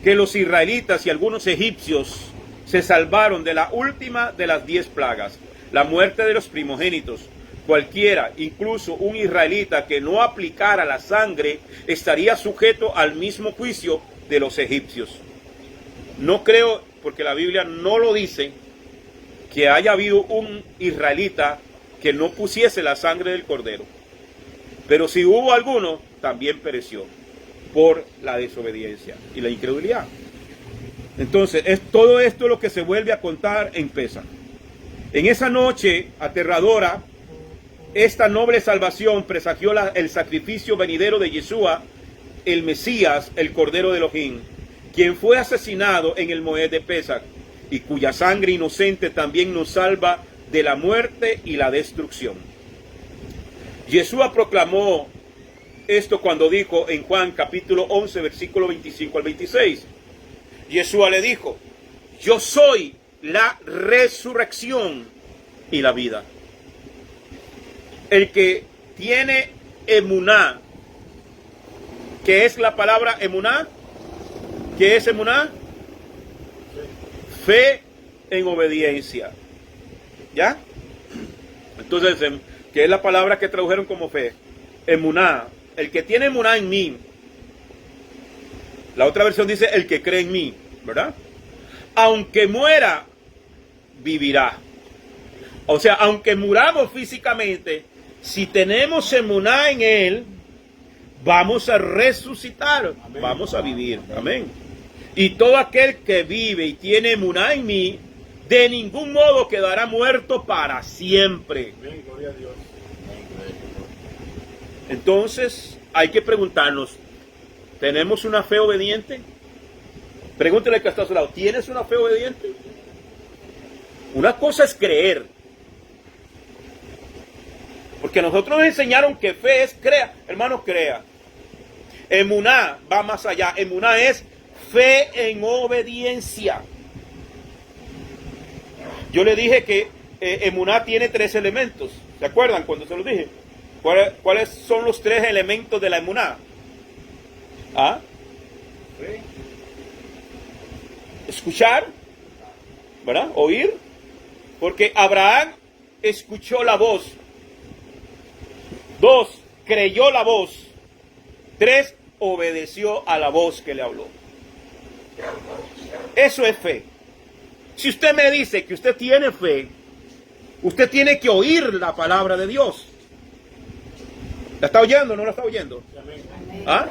que los israelitas y algunos egipcios se salvaron de la última de las 10 plagas, la muerte de los primogénitos. Cualquiera, incluso un israelita que no aplicara la sangre, estaría sujeto al mismo juicio de los egipcios. No creo, porque la Biblia no lo dice, que haya habido un israelita que no pusiese la sangre del cordero. Pero si hubo alguno, también pereció por la desobediencia y la incredulidad. Entonces, es todo esto lo que se vuelve a contar en Pesaj. En esa noche aterradora, esta noble salvación presagió el sacrificio venidero de Yeshua, el Mesías, el Cordero de Elohim, quien fue asesinado en el Moed de Pesaj, y cuya sangre inocente también nos salva de la muerte y la destrucción. Yeshua proclamó esto cuando dijo en Juan capítulo 11, versículo 25 al 26. Yeshua le dijo, yo soy la resurrección y la vida. El que tiene emuná, ¿qué es la palabra emuná? ¿Qué es emuná? Fe en obediencia. ¿Ya? Entonces, ¿qué es la palabra que tradujeron como fe? Emuná. El que tiene emuná en mí. La otra versión dice el que cree en mí, ¿verdad? Aunque muera, vivirá. O sea, aunque muramos físicamente, si tenemos emuná en él, vamos a resucitar, Amén. vamos a vivir. Amén. Y todo aquel que vive y tiene emuná en mí, de ningún modo quedará muerto para siempre. Amén, gloria a Dios. Entonces, hay que preguntarnos, ¿tenemos una fe obediente? Pregúntele al que está a su lado, ¿tienes una fe obediente? Una cosa es creer. Porque nosotros nos enseñaron que fe es crea. Hermano, crea. Emuná va más allá. Emuná es fe en obediencia. Yo le dije que emuná tiene 3 elementos. ¿Se acuerdan cuando se los dije? ¿Cuáles son los 3 elementos de la emuná? ¿Ah? Escuchar, ¿verdad? Oír. Porque Abraham escuchó la voz. 2, creyó la voz. 3, obedeció a la voz que le habló. Eso es fe. Si usted me dice que usted tiene fe, usted tiene que oír la palabra de Dios. ¿La está oyendo o no la está oyendo? ¿Ah?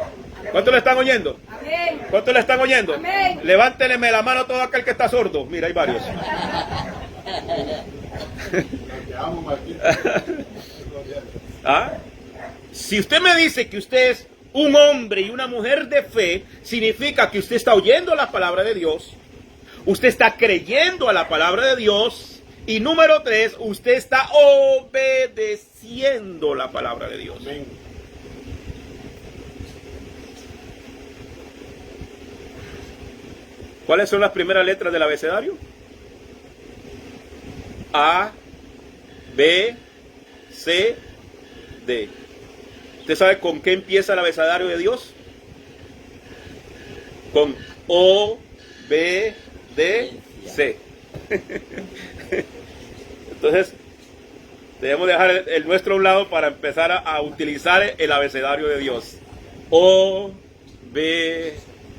¿Cuántos la están oyendo? Amén. ¿Cuántos la están oyendo? Amén. Levántele la mano a todo aquel que está sordo. Mira, hay varios. Te amo, Martín. ¿Ah? Si usted me dice que usted es un hombre y una mujer de fe, significa que usted está oyendo la palabra de Dios, usted está creyendo a la palabra de Dios, y número 3, usted está obedeciendo la palabra de Dios. Amén. ¿Cuáles son las primeras letras del abecedario? A, B, C, D. ¿Usted sabe con qué empieza el abecedario de Dios? Con O, B, D, C. Entonces, debemos dejar el nuestro a un lado para empezar a utilizar el abecedario de Dios. O, B,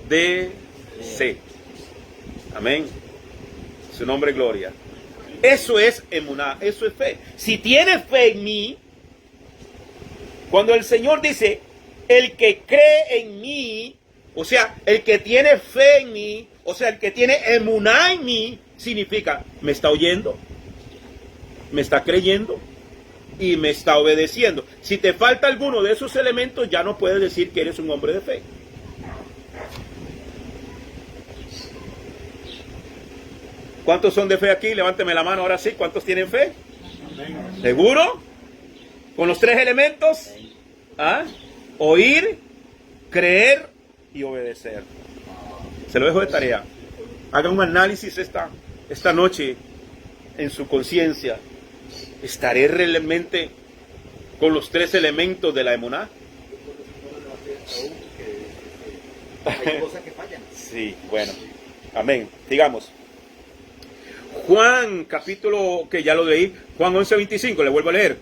D, C. Amén. Su nombre es gloria. Eso es emuná, eso es fe. Si tienes fe en mí, cuando el Señor dice, el que cree en mí, o sea, el que tiene fe en mí, o sea, el que tiene emuná en mí, significa, me está oyendo, me está creyendo y me está obedeciendo. Si te falta alguno de esos elementos, ya no puedes decir que eres un hombre de fe. ¿Cuántos son de fe aquí? Levánteme la mano ahora sí. ¿Cuántos tienen fe? Amén. ¿Seguro? ¿Con los 3 elementos? ¿Ah? Oír, creer y obedecer. Se lo dejo de tarea. Haga un análisis esta noche en su conciencia. ¿Estaré realmente con los 3 elementos de la emuná? Hay cosas que fallan. Sí, bueno. Amén. Sigamos. Juan, capítulo que ya lo leí, Juan 11:25, le vuelvo a leer.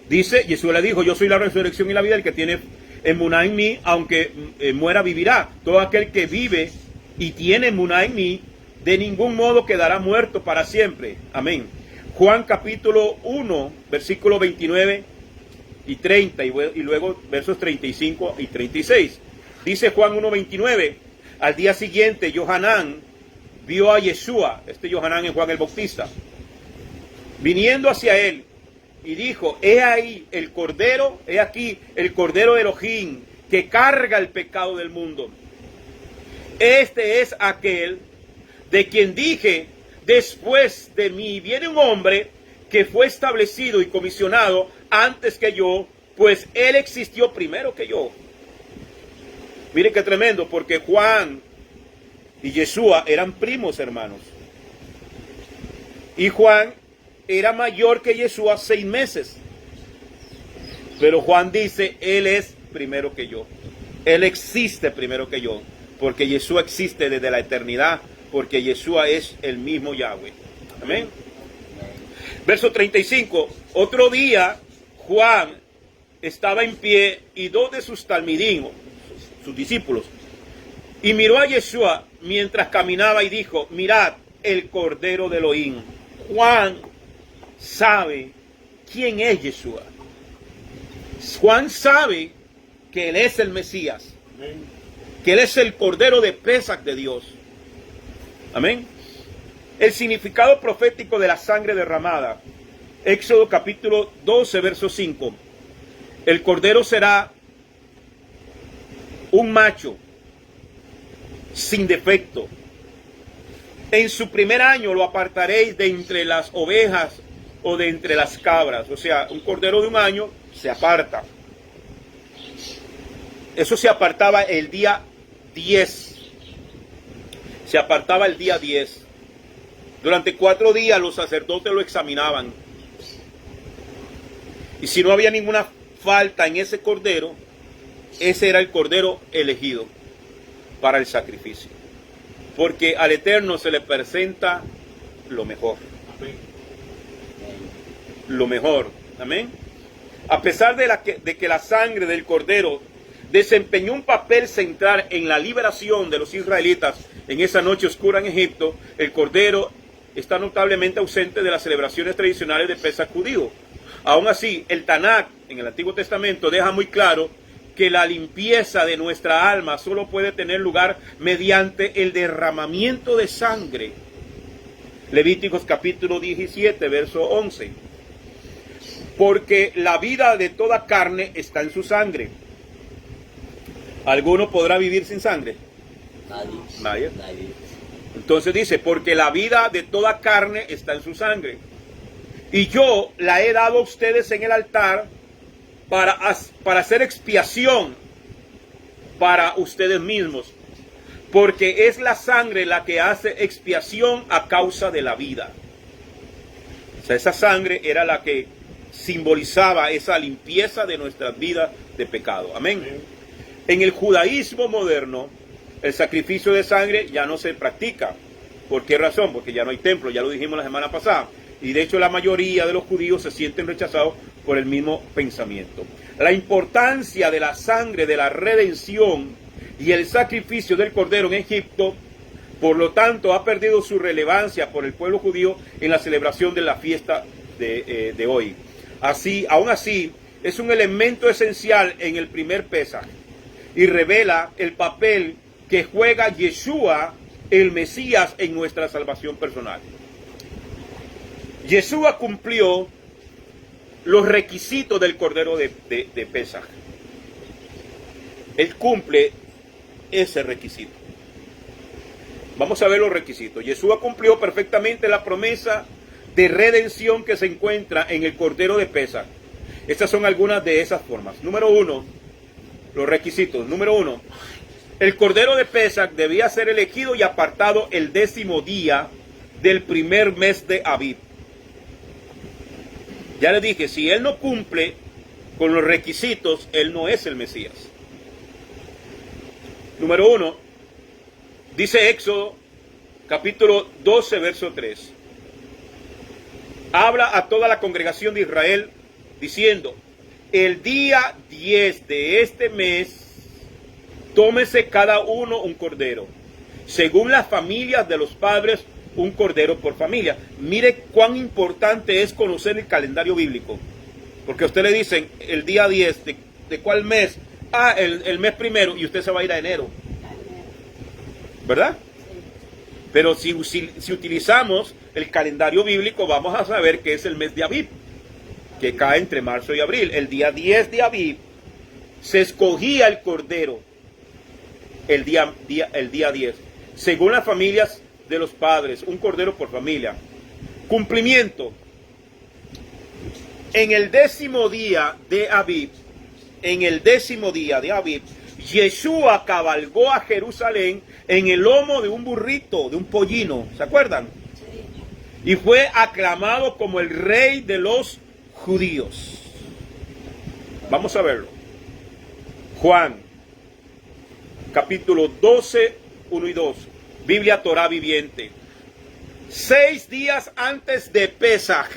Dice, Jesús le dijo, yo soy la resurrección y la vida, el que tiene emuná en mí, aunque muera, vivirá. Todo aquel que vive y tiene emuná en mí, de ningún modo quedará muerto para siempre. Amén. Juan capítulo 1, versículo 29 y 30, y luego versos 35 y 36. Dice Juan 1:29, al día siguiente, Yohanan vio a Yeshua, este Yohanan es Juan el Bautista, viniendo hacia él, y dijo, he aquí el Cordero de Elohim, que carga el pecado del mundo. Este es aquel de quien dije, después de mí viene un hombre que fue establecido y comisionado antes que yo, pues él existió primero que yo. Miren qué tremendo, porque Juan y Yeshua eran primos, hermanos. Y Juan era mayor que Yeshua 6 meses. Pero Juan dice, él es primero que yo. Él existe primero que yo. Porque Yeshua existe desde la eternidad. Porque Yeshua es el mismo Yahweh. Amén. Verso 35. Otro día, Juan estaba en pie y 2 de sus talmidim, sus discípulos, y miró a Yeshua mientras caminaba y dijo, mirad el Cordero de Elohim. Juan sabe quién es Yeshua. Juan sabe que Él es el Mesías, Amén. que Él es el Cordero de Pesach de Dios. Amén. El significado profético de la sangre derramada. Éxodo capítulo 12, verso 5. El Cordero será un macho sin defecto. En su primer año lo apartaréis de entre las ovejas o de entre las cabras. O sea, un cordero de un año se aparta. Eso se apartaba el día 10. Se apartaba el día 10. Durante 4 días los sacerdotes lo examinaban. Y si no había ninguna falta en ese cordero, ese era el cordero elegido para el sacrificio. Porque al Eterno se le presenta lo mejor. Amén. Lo mejor. Amén. A pesar de que la sangre del cordero desempeñó un papel central en la liberación de los israelitas en esa noche oscura en Egipto, el cordero está notablemente ausente de las celebraciones tradicionales de Pesach judío. Aún así, el Tanakh en el Antiguo Testamento deja muy claro que la limpieza de nuestra alma solo puede tener lugar mediante el derramamiento de sangre. Levíticos capítulo 17, verso 11. Porque la vida de toda carne está en su sangre. ¿Alguno podrá vivir sin sangre? Nadie. Entonces dice, porque la vida de toda carne está en su sangre. Y yo la he dado a ustedes en el altar para hacer expiación para ustedes mismos. Porque es la sangre la que hace expiación a causa de la vida. O sea, esa sangre era la que simbolizaba esa limpieza de nuestras vidas de pecado. Amén. En el judaísmo moderno, el sacrificio de sangre ya no se practica. ¿Por qué razón? Porque ya no hay templo, ya lo dijimos la semana pasada. Y de hecho la mayoría de los judíos se sienten rechazados por el mismo pensamiento. La importancia de la sangre de la redención y el sacrificio del cordero en Egipto, por lo tanto, ha perdido su relevancia por el pueblo judío en la celebración de la fiesta de hoy. Aún así, es un elemento esencial en el primer Pesaj y revela el papel que juega Yeshua, el Mesías, en nuestra salvación personal. Yeshua cumplió los requisitos del Cordero de Pesaj. Él cumple ese requisito. Vamos a ver los requisitos. Yeshua cumplió perfectamente la promesa de redención que se encuentra en el Cordero de Pesaj. Estas son algunas de esas formas. Número 1, los requisitos. Número 1, el Cordero de Pesaj debía ser elegido y apartado el 10º día del primer mes de Abib. Ya les dije, si él no cumple con los requisitos, él no es el Mesías. Número 1, dice Éxodo, capítulo 12, verso 3. Habla a toda la congregación de Israel, diciendo, el día 10 de este mes, tómese cada uno un cordero, según las familias de los padres, un cordero por familia. Mire cuán importante es conocer el calendario bíblico. Porque a usted le dicen el día 10 de cuál mes. El mes primero, y usted se va a ir a enero. ¿Verdad? Pero si utilizamos el calendario bíblico, vamos a saber que es el mes de Abib, que cae entre marzo y abril. El día 10 de Abib se escogía el cordero. El día 10. Según las familias de los padres, un cordero por familia. Cumplimiento. En el 10º día de Abib, Yeshua cabalgó a Jerusalén en el lomo de un burrito, de un pollino, ¿se acuerdan? Sí. Y fue aclamado como el rey de los judíos. Vamos a verlo. Juan, capítulo 12, 1 y 2. Biblia Torá viviente. 6 días antes de Pesaj.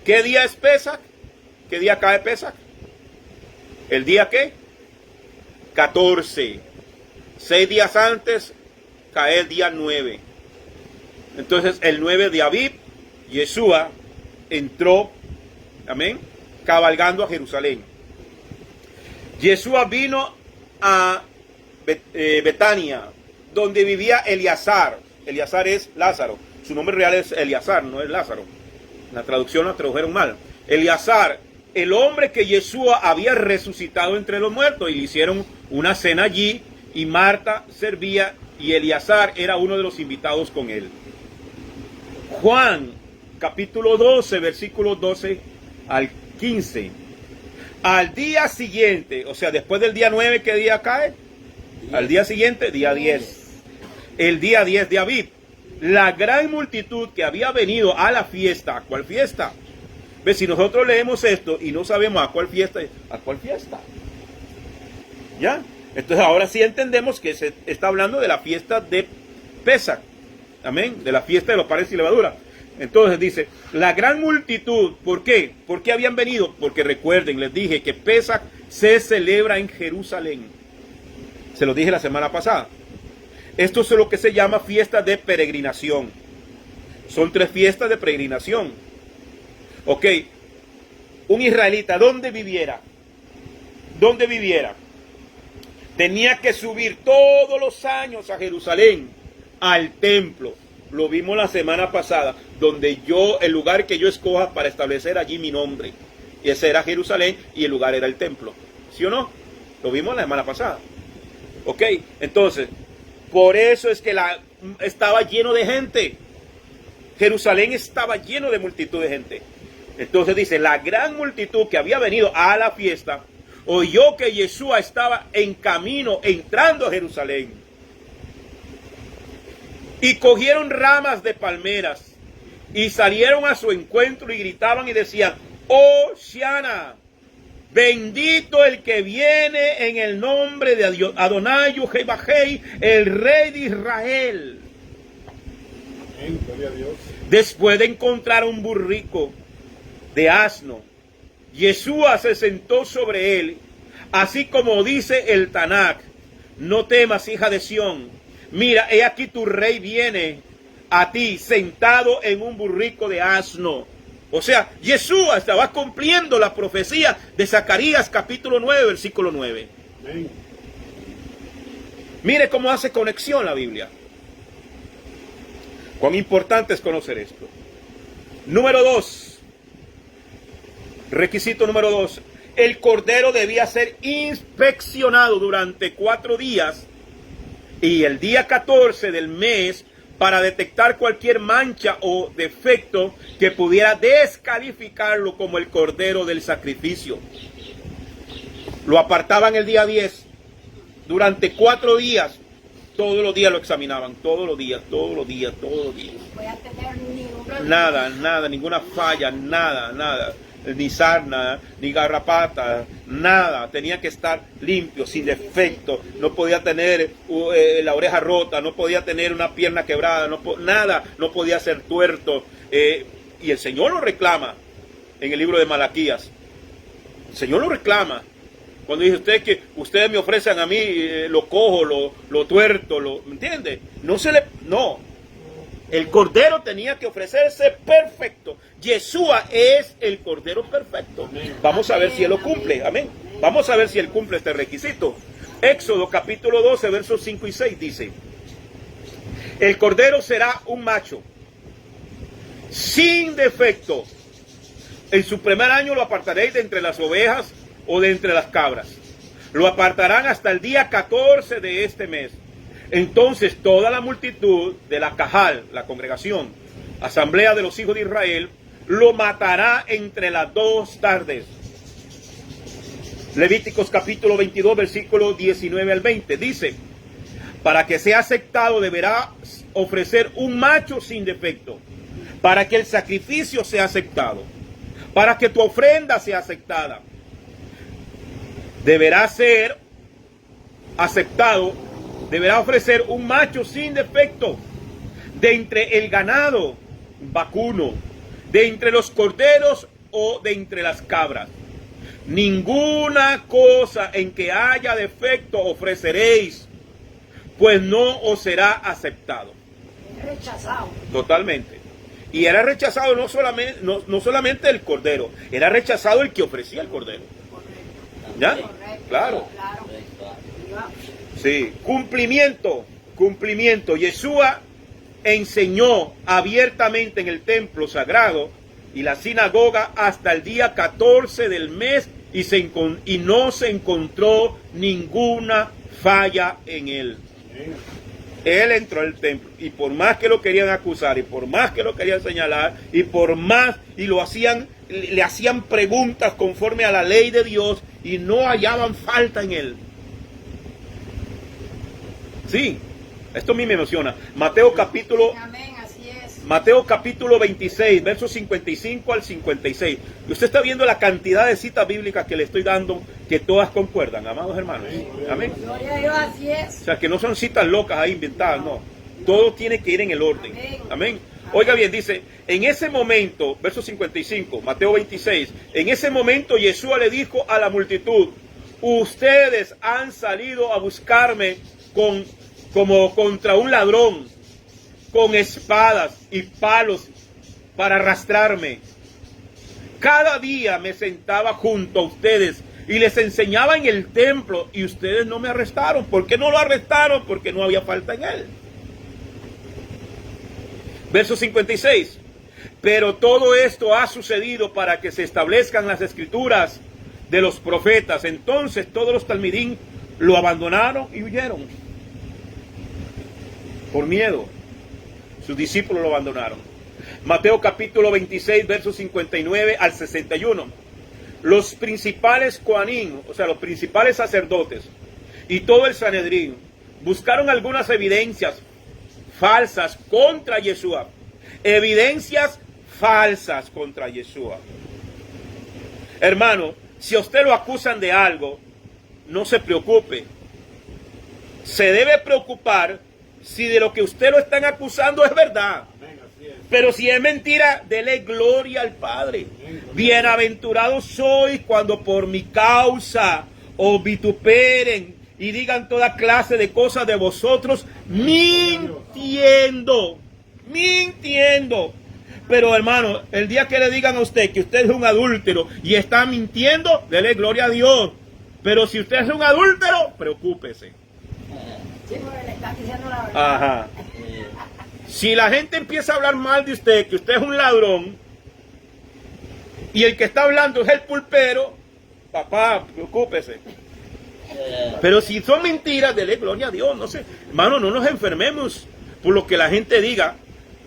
¿Qué día es Pesaj? ¿Qué día cae Pesaj? ¿El día qué? 14. 6 días antes cae el día 9. Entonces el 9 de Abib, Yeshua entró, amén, cabalgando a Jerusalén. Yeshua vino a Betania, donde vivía Eleazar. Eleazar es Lázaro. Su nombre real es Eleazar, no es Lázaro. La traducción la tradujeron mal. Eleazar, el hombre que Yeshua había resucitado entre los muertos, y le hicieron una cena allí, y Marta servía, y Eleazar era uno de los invitados con él. Juan, capítulo 12, versículos 12 al 15. Al día siguiente, o sea, después del día 9, ¿qué día cae? Al día siguiente, día 10. El día 10 de Abib. La gran multitud que había venido a la fiesta. ¿A cuál fiesta? ¿Ves? Si nosotros leemos esto y no sabemos a cuál fiesta, ¿a cuál fiesta? ¿Ya? Entonces ahora sí entendemos que se está hablando de la fiesta de Pesach. Amén. De la fiesta de los panes y levadura. Entonces dice, la gran multitud, ¿por qué? ¿Por qué habían venido? Porque recuerden, les dije que Pesach se celebra en Jerusalén. Se lo dije la semana pasada. Esto es lo que se llama fiesta de peregrinación. Son 3 fiestas de peregrinación. Ok, un israelita, ¿dónde viviera? Tenía que subir todos los años a Jerusalén, al templo. Lo vimos la semana pasada, donde el lugar que yo escoja para establecer allí mi nombre. Y ese era Jerusalén y el lugar era el templo. ¿Sí o no? Lo vimos la semana pasada. Ok, entonces, por eso es que estaba lleno de gente. Jerusalén estaba lleno de multitud de gente. Entonces dice, la gran multitud que había venido a la fiesta, oyó que Yeshua estaba en camino, entrando a Jerusalén. Y cogieron ramas de palmeras, y salieron a su encuentro y gritaban y decían, Hosana, bendito el que viene en el nombre de Adonai Yehuvah, el rey de Israel. Amén, gloria a Dios. Después de encontrar un burrico de asno, Yeshua se sentó sobre él, así como dice el Tanakh, no temas, hija de Sión, mira, he aquí tu rey viene a ti sentado en un burrico de asno. O sea, Yeshua estaba cumpliendo la profecía de Zacarías capítulo 9, versículo 9. Amén. Mire cómo hace conexión la Biblia. Cuán importante es conocer esto. Número 2. Requisito número 2. El cordero debía ser inspeccionado durante 4 días y el día 14 del mes para detectar cualquier mancha o defecto que pudiera descalificarlo como el cordero del sacrificio. Lo apartaban el día 10. Durante 4 días, todos los días lo examinaban, todos los días. No voy a tener ningún Nada, ninguna falla, nada. Ni sarna, ni garrapata, nada. Tenía que estar limpio, sin defecto. No podía tener la oreja rota, no podía tener una pierna quebrada, nada, no podía ser tuerto. Y el Señor lo reclama en el libro de Malaquías. El Señor lo reclama. Cuando dice usted que ustedes me ofrecen a mí lo cojo, lo tuerto, ¿me entiende? No. El cordero tenía que ofrecerse perfecto. Yeshua es el cordero perfecto. Vamos a ver si él lo cumple. Amén. Vamos a ver si él cumple este requisito. Éxodo capítulo 12, versos 5 y 6 dice: el cordero será un macho, sin defecto. En su primer año lo apartaréis de entre las ovejas o de entre las cabras. Lo apartarán hasta el día 14 de este mes. Entonces toda la multitud de la Cajal, la congregación, asamblea de los hijos de Israel, lo matará entre las 2 tardes. Levíticos capítulo 22, versículo 19 al 20, dice: para que sea aceptado deberá ofrecer un macho sin defecto, para que el sacrificio sea aceptado, para que tu ofrenda sea aceptada. Deberá ser aceptado, deberá ofrecer un macho sin defecto de entre el ganado vacuno, de entre los corderos o de entre las cabras. Ninguna cosa en que haya defecto ofreceréis, pues no os será aceptado. rechazado. Totalmente. Y era rechazado no solamente el cordero, era rechazado el que ofrecía el cordero. ¿Ya? Correcto. Claro. Claro. Sí, cumplimiento. Yeshua enseñó abiertamente en el templo sagrado y la sinagoga hasta el día 14 del mes y no se encontró ninguna falla en él. Él entró al templo y por más que lo querían acusar y por más que lo querían señalar y por más y le hacían preguntas conforme a la ley de Dios y no hallaban falta en él. Sí, esto a mí me emociona. Mateo capítulo Amén, así es. Mateo capítulo 26, versos 55 al 56. Y usted está viendo la cantidad de citas bíblicas que le estoy dando, que todas concuerdan, amados hermanos. Amén. Gloria a Dios, así es. O sea, que no son citas locas ahí inventadas, no. Todo tiene que ir en el orden. Amén. Oiga bien, dice, en ese momento, verso 55, Mateo 26, en ese momento Yeshua le dijo a la multitud, ustedes han salido a buscarme como contra un ladrón, con espadas y palos para arrastrarme. Cada día me sentaba junto a ustedes y les enseñaba en el templo y ustedes no me arrestaron. ¿Por qué no lo arrestaron? Porque no había falta en él. Verso 56. Pero todo esto ha sucedido para que se establezcan las escrituras de los profetas. Entonces todos los talmidín lo abandonaron y huyeron. Por miedo. Sus discípulos lo abandonaron. Mateo capítulo 26, versos 59 al 61. Los principales coanín, o sea, los principales sacerdotes y todo el Sanedrín buscaron algunas evidencias falsas contra Yeshua. Evidencias falsas contra Yeshua. Hermano, si a usted lo acusan de algo, no se preocupe. Se debe preocupar si de lo que usted lo están acusando es verdad. Pero si es mentira, dele gloria al Padre. Bienaventurados sois cuando por mi causa os vituperen y digan toda clase de cosas de vosotros, mintiendo. Pero hermano, el día que le digan a usted que usted es un adúltero y está mintiendo, dele gloria a Dios. Pero si usted es un adúltero, preocúpese. Sí, porque le están diciendo la verdad. Ajá. Si la gente empieza a hablar mal de usted, que usted es un ladrón, y el que está hablando es el pulpero, papá, preocúpese. Pero si son mentiras, dele gloria a Dios. No sé, hermano, no nos enfermemos por lo que la gente diga.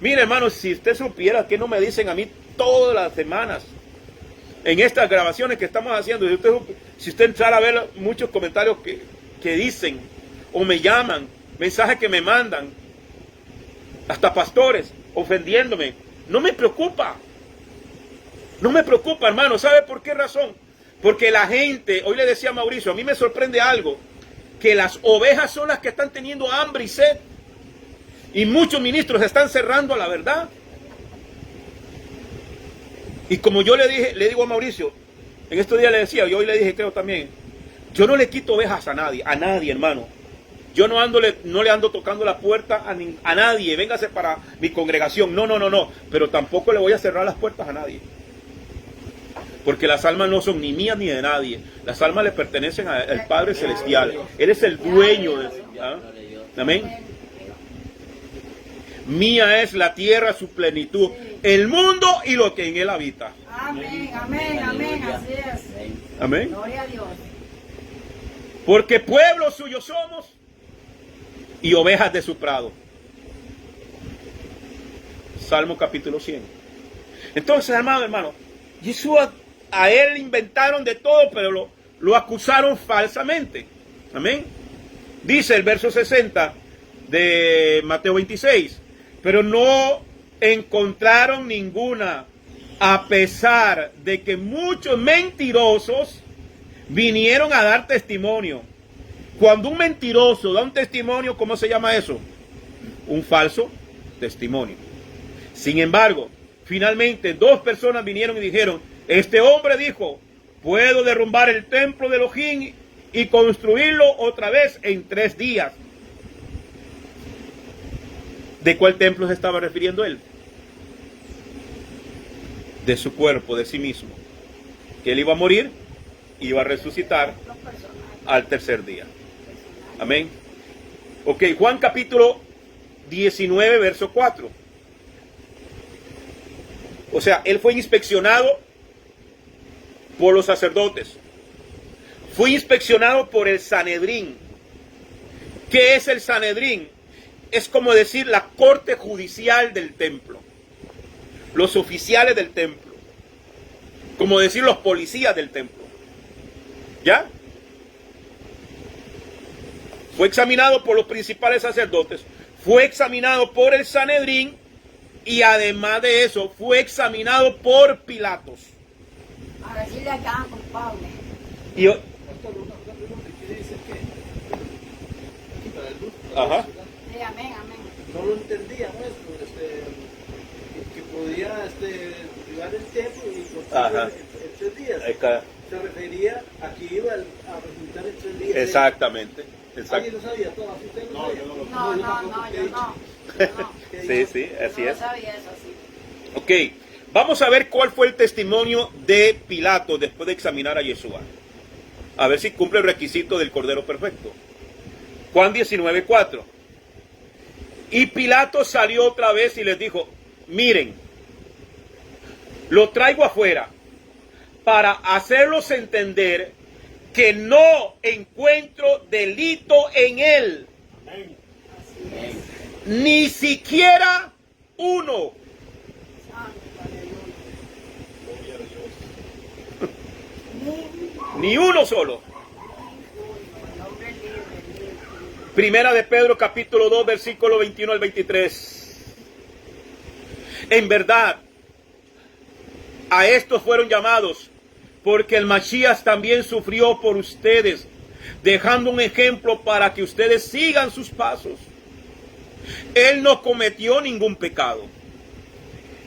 Mire, hermano, si usted supiera que no me dicen a mí todas las semanas, en estas grabaciones que estamos haciendo, si usted entrara a ver muchos comentarios que dicen, o me llaman, mensajes que me mandan, hasta pastores, ofendiéndome, no me preocupa. No me preocupa, hermano. ¿Sabe por qué razón? Porque la gente, hoy le decía a Mauricio, a mí me sorprende algo, que las ovejas son las que están teniendo hambre y sed. Y muchos ministros están cerrando a la verdad. Y como yo le digo a Mauricio, en estos días le decía, yo hoy le dije, creo también, yo no le quito ovejas a nadie, hermano. Yo no le ando tocando la puerta a nadie, véngase para mi congregación. No. Pero tampoco le voy a cerrar las puertas a nadie. Porque las almas no son ni mías ni de nadie. Las almas le pertenecen al Padre Celestial. Él es el dueño de... ¿ah? Amén. Mía es la tierra, su plenitud, el mundo y lo que en él habita. Amén, así es. Amén. Gloria a Dios. Porque pueblo suyo somos y ovejas de su prado. Salmo capítulo 100. Entonces, hermano, Yeshua, a él inventaron de todo, pero lo acusaron falsamente. Amén. Dice el verso 60 de Mateo 26, pero no encontraron ninguna, a pesar de que muchos mentirosos vinieron a dar testimonio. Cuando un mentiroso da un testimonio, ¿cómo se llama eso? Un falso testimonio. Sin embargo, finalmente 2 personas vinieron y dijeron, este hombre dijo, puedo derrumbar el templo de Elohim y construirlo otra vez en 3 días. ¿De cuál templo se estaba refiriendo él? De su cuerpo, de sí mismo. Que él iba a morir iba a resucitar Los personajes. al tercer día. Amén. Ok, Juan capítulo 19, verso 4. O sea, él fue inspeccionado por los sacerdotes. Fue inspeccionado por el Sanedrín. ¿Qué es el Sanedrín? Es como decir la corte judicial del templo. Los oficiales del templo. Como decir los policías del templo. ¿Ya? Fue examinado por los principales sacerdotes. Fue examinado por el Sanedrín. Y además de eso, fue examinado por Pilatos. A ver si le hagan culpable. Y, Pastor, una pregunta. ¿Quiere decir que aquí para el grupo? Ajá. Sí, amén, amén. No lo entendíamos esto, que podía privar el templo y Ajá. construir en 3 días. acá. Se refería a que iba a resucitar en 3 días. Exactamente. ¿Alguien lo sabía? ¿Tomás? ¿Usted lo No, sabía? yo no lo No, yo no. Sí, sí, así Yo es. no sabía eso, sí. Ok, vamos a ver cuál fue el testimonio de Pilato después de examinar a Yeshua. A ver si cumple el requisito del Cordero Perfecto. Juan 19:4. Y Pilato salió otra vez y les dijo, miren, lo traigo afuera para hacerlos entender que no encuentro delito en él, Amén. Así es. ni siquiera uno. Santo, aleluya. Gloria a Dios. Ni uno solo. El hombre libre. Primera de Pedro capítulo 2 versículo 21 al 23. En verdad, a estos fueron llamados, porque el Masías también sufrió por ustedes, dejando un ejemplo para que ustedes sigan sus pasos. Él no cometió ningún pecado,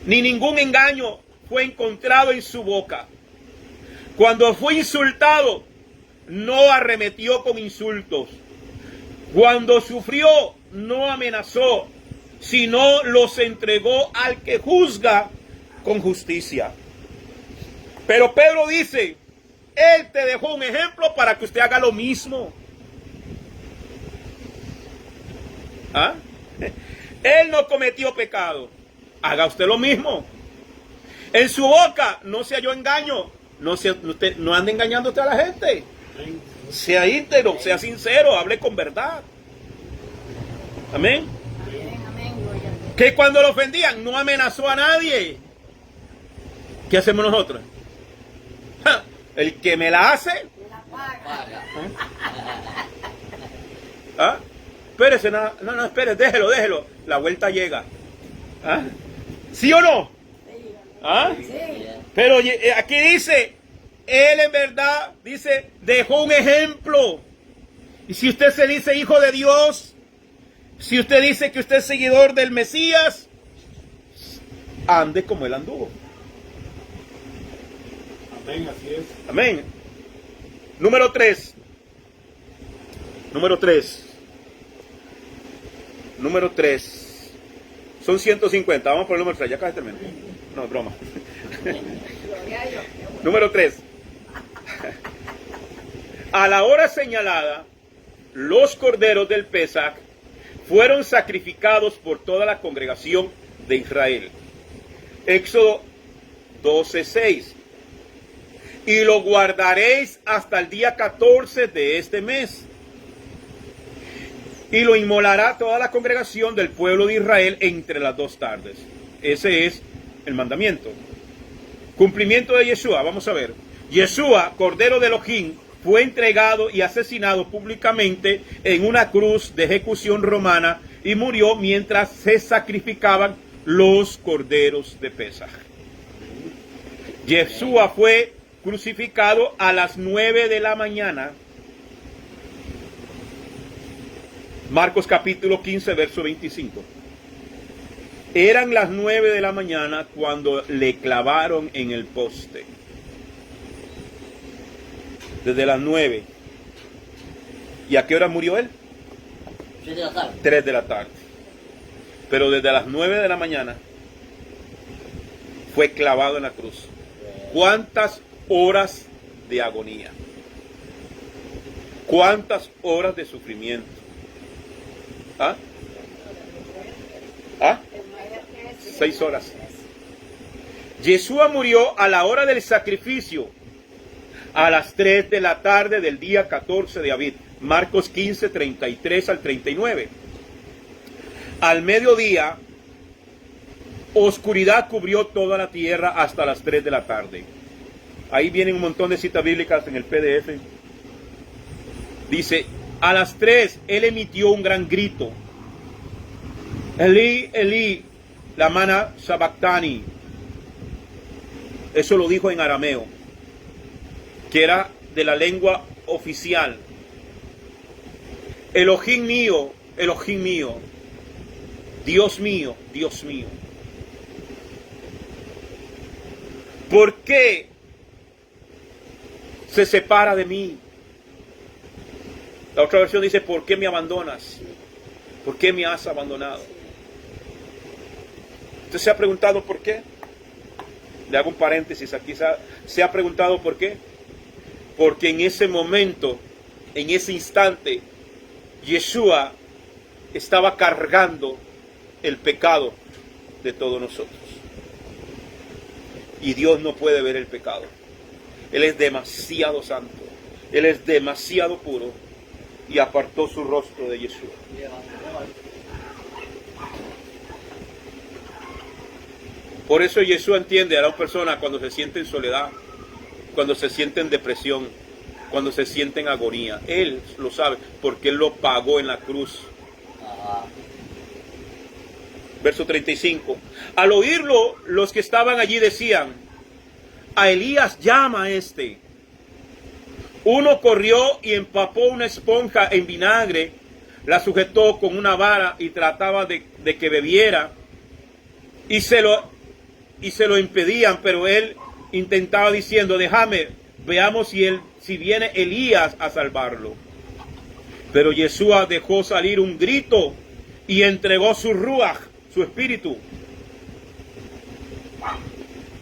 ni ningún engaño fue encontrado en su boca. Cuando fue insultado, no arremetió con insultos. Cuando sufrió, no amenazó, sino los entregó al que juzga con justicia. Pero Pedro dice, él te dejó un ejemplo para que usted haga lo mismo. ¿Ah? Él no cometió pecado. Haga usted lo mismo. En su boca no se halló engaño. Usted no ande engañando a la gente. Amén. Sea íntegro, sea sincero, hable con verdad. Amén. Amén, amén, gloria a Dios. Que cuando lo ofendían no amenazó a nadie. ¿Qué hacemos nosotros? Ja, el que me la hace, Me la paga. ¿ah? Espérese, no, espere, déjelo. La vuelta llega. ¿Ah? ¿Sí o no? Sí, ¿Ah? sí. Pero aquí dice, él en verdad, dice, dejó un ejemplo. Y si usted se dice hijo de Dios, si usted dice que usted es seguidor del Mesías, ande como él anduvo. Amén, así es. Amén. Número 3. Número 3. Son 150. Vamos por el número 3. Ya casi termino. No, es broma. Gloria a Dios. Número 3. A la hora señalada, los corderos del Pesaj fueron sacrificados por toda la congregación de Israel. Éxodo 12:6. Y lo guardaréis hasta el día 14 de este mes. Y lo inmolará toda la congregación del pueblo de Israel entre las 2 tardes. Ese es el mandamiento. Cumplimiento de Yeshua, vamos a ver. Yeshua, Cordero de Elohim, fue entregado y asesinado públicamente en una cruz de ejecución romana y murió mientras se sacrificaban los corderos de Pesaj. Yeshua fue crucificado a las 9 de la mañana. Marcos capítulo 15, verso 25. Eran las 9 de la mañana cuando le clavaron en el poste. Desde las 9. ¿Y a qué hora murió él? 3 de la tarde. 3 de la tarde. Pero desde las 9 de la mañana fue clavado en la cruz. ¿Cuántas horas de agonía. ¿Cuántas horas de sufrimiento? ¿Ah? ¿Ah? 6 horas. Yeshua murió a la hora del sacrificio, a las 3 de la tarde del día 14 de Abib. Marcos 15, 33 al 39. Al mediodía, oscuridad cubrió toda la tierra hasta las 3 de la tarde. Ahí vienen un montón de citas bíblicas en el PDF. Dice, a las 3 él emitió un gran grito. Elí, Elí, lama sabactani. Eso lo dijo en arameo, que era de la lengua oficial. Elohim mío, Dios mío, Dios mío. ¿Por qué se separa de mí? La otra versión dice, ¿por qué me abandonas? ¿Por qué me has abandonado? ¿Usted se ha preguntado por qué? Le hago un paréntesis aquí. ¿Se ha preguntado por qué? Porque en ese momento, en ese instante, Yeshua estaba cargando el pecado de todos nosotros. Y Dios no puede ver el pecado. Él es demasiado santo. Él es demasiado puro. Y apartó su rostro de Yeshua. Por eso Yeshua entiende a la persona cuando se siente en soledad, cuando se siente en depresión, cuando se siente en agonía. Él lo sabe porque Él lo pagó en la cruz. Verso 35. Al oírlo, los que estaban allí decían, a Elías llama a este. Uno corrió y empapó una esponja en vinagre, la sujetó con una vara y trataba de que bebiera, y se lo impedían, pero él intentaba diciendo, déjame, veamos si viene Elías a salvarlo. Pero Yeshua dejó salir un grito y entregó su ruach, su espíritu.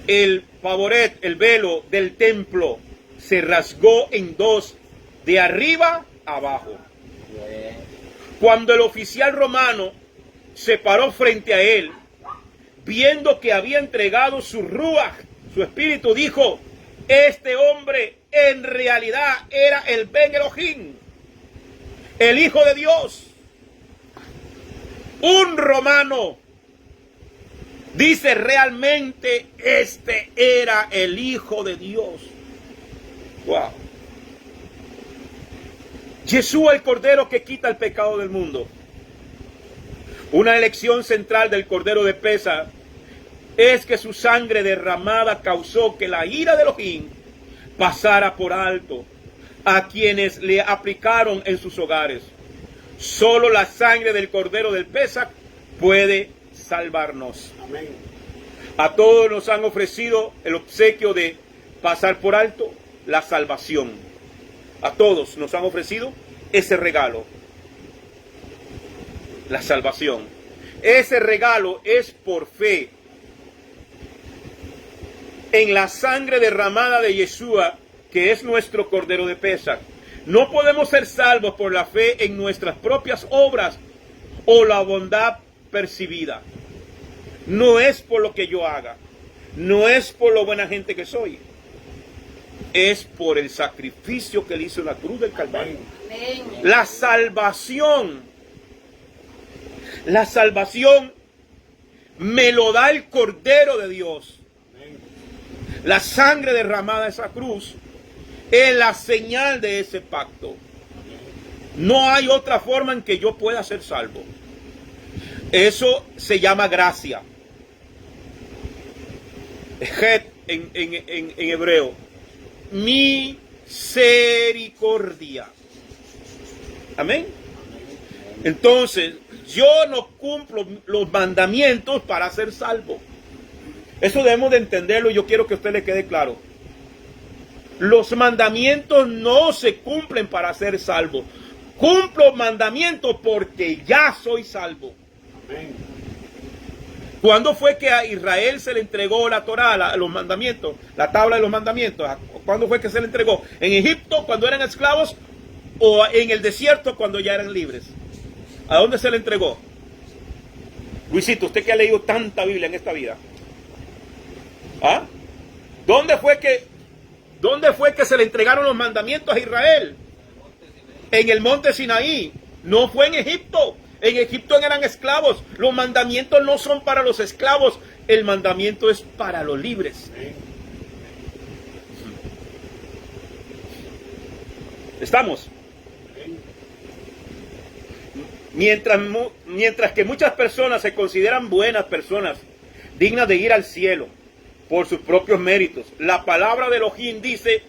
El pavoret, el velo del templo, se rasgó en dos, de arriba a abajo. Cuando el oficial romano se paró frente a él, viendo que había entregado su ruach, su espíritu, dijo, este hombre en realidad era el Ben Elohim, el Hijo de Dios. Un romano dice, realmente este era el Hijo de Dios. Wow. Yeshua, el Cordero que quita el pecado del mundo. Una elección central del Cordero de Pesaj es que su sangre derramada causó que la ira de Elohim pasara por alto a quienes le aplicaron en sus hogares. Solo la sangre del Cordero del Pesaj puede salvarnos. Amén. A todos nos han ofrecido el obsequio de pasar por alto la salvación. A todos nos han ofrecido ese regalo, la salvación. Ese regalo es por fe en la sangre derramada de Yeshua, que es nuestro Cordero de Pesaj. No podemos ser salvos por la fe en nuestras propias obras o la bondad percibida. No es por lo que yo haga, no es por lo buena gente que soy, es por el sacrificio que Él hizo en la cruz del Calvario. Amén. La salvación me lo da el Cordero de Dios. La sangre derramada de esa cruz es la señal de ese pacto. No hay otra forma en que yo pueda ser salvo. Eso se llama gracia. Het en hebreo. Misericordia. Amén. Entonces, yo no cumplo los mandamientos para ser salvo. Eso debemos de entenderlo y yo quiero que a usted le quede claro. Los mandamientos no se cumplen para ser salvo. Cumplo mandamientos porque ya soy salvo. Amén. ¿Cuándo fue que a Israel se le entregó la Torá, los mandamientos, la tabla de los mandamientos? ¿Cuándo fue que se le entregó? ¿En Egipto cuando eran esclavos o en el desierto cuando ya eran libres? ¿A dónde se le entregó? Luisito, usted que ha leído tanta Biblia en esta vida. ¿Ah? ¿Dónde fue que se le entregaron los mandamientos a Israel? En el monte Sinaí. No fue en Egipto. En Egipto eran esclavos. Los mandamientos no son para los esclavos. El mandamiento es para los libres. ¿Estamos? Mientras que muchas personas se consideran buenas personas, dignas de ir al cielo por sus propios méritos, la palabra de Elohim dice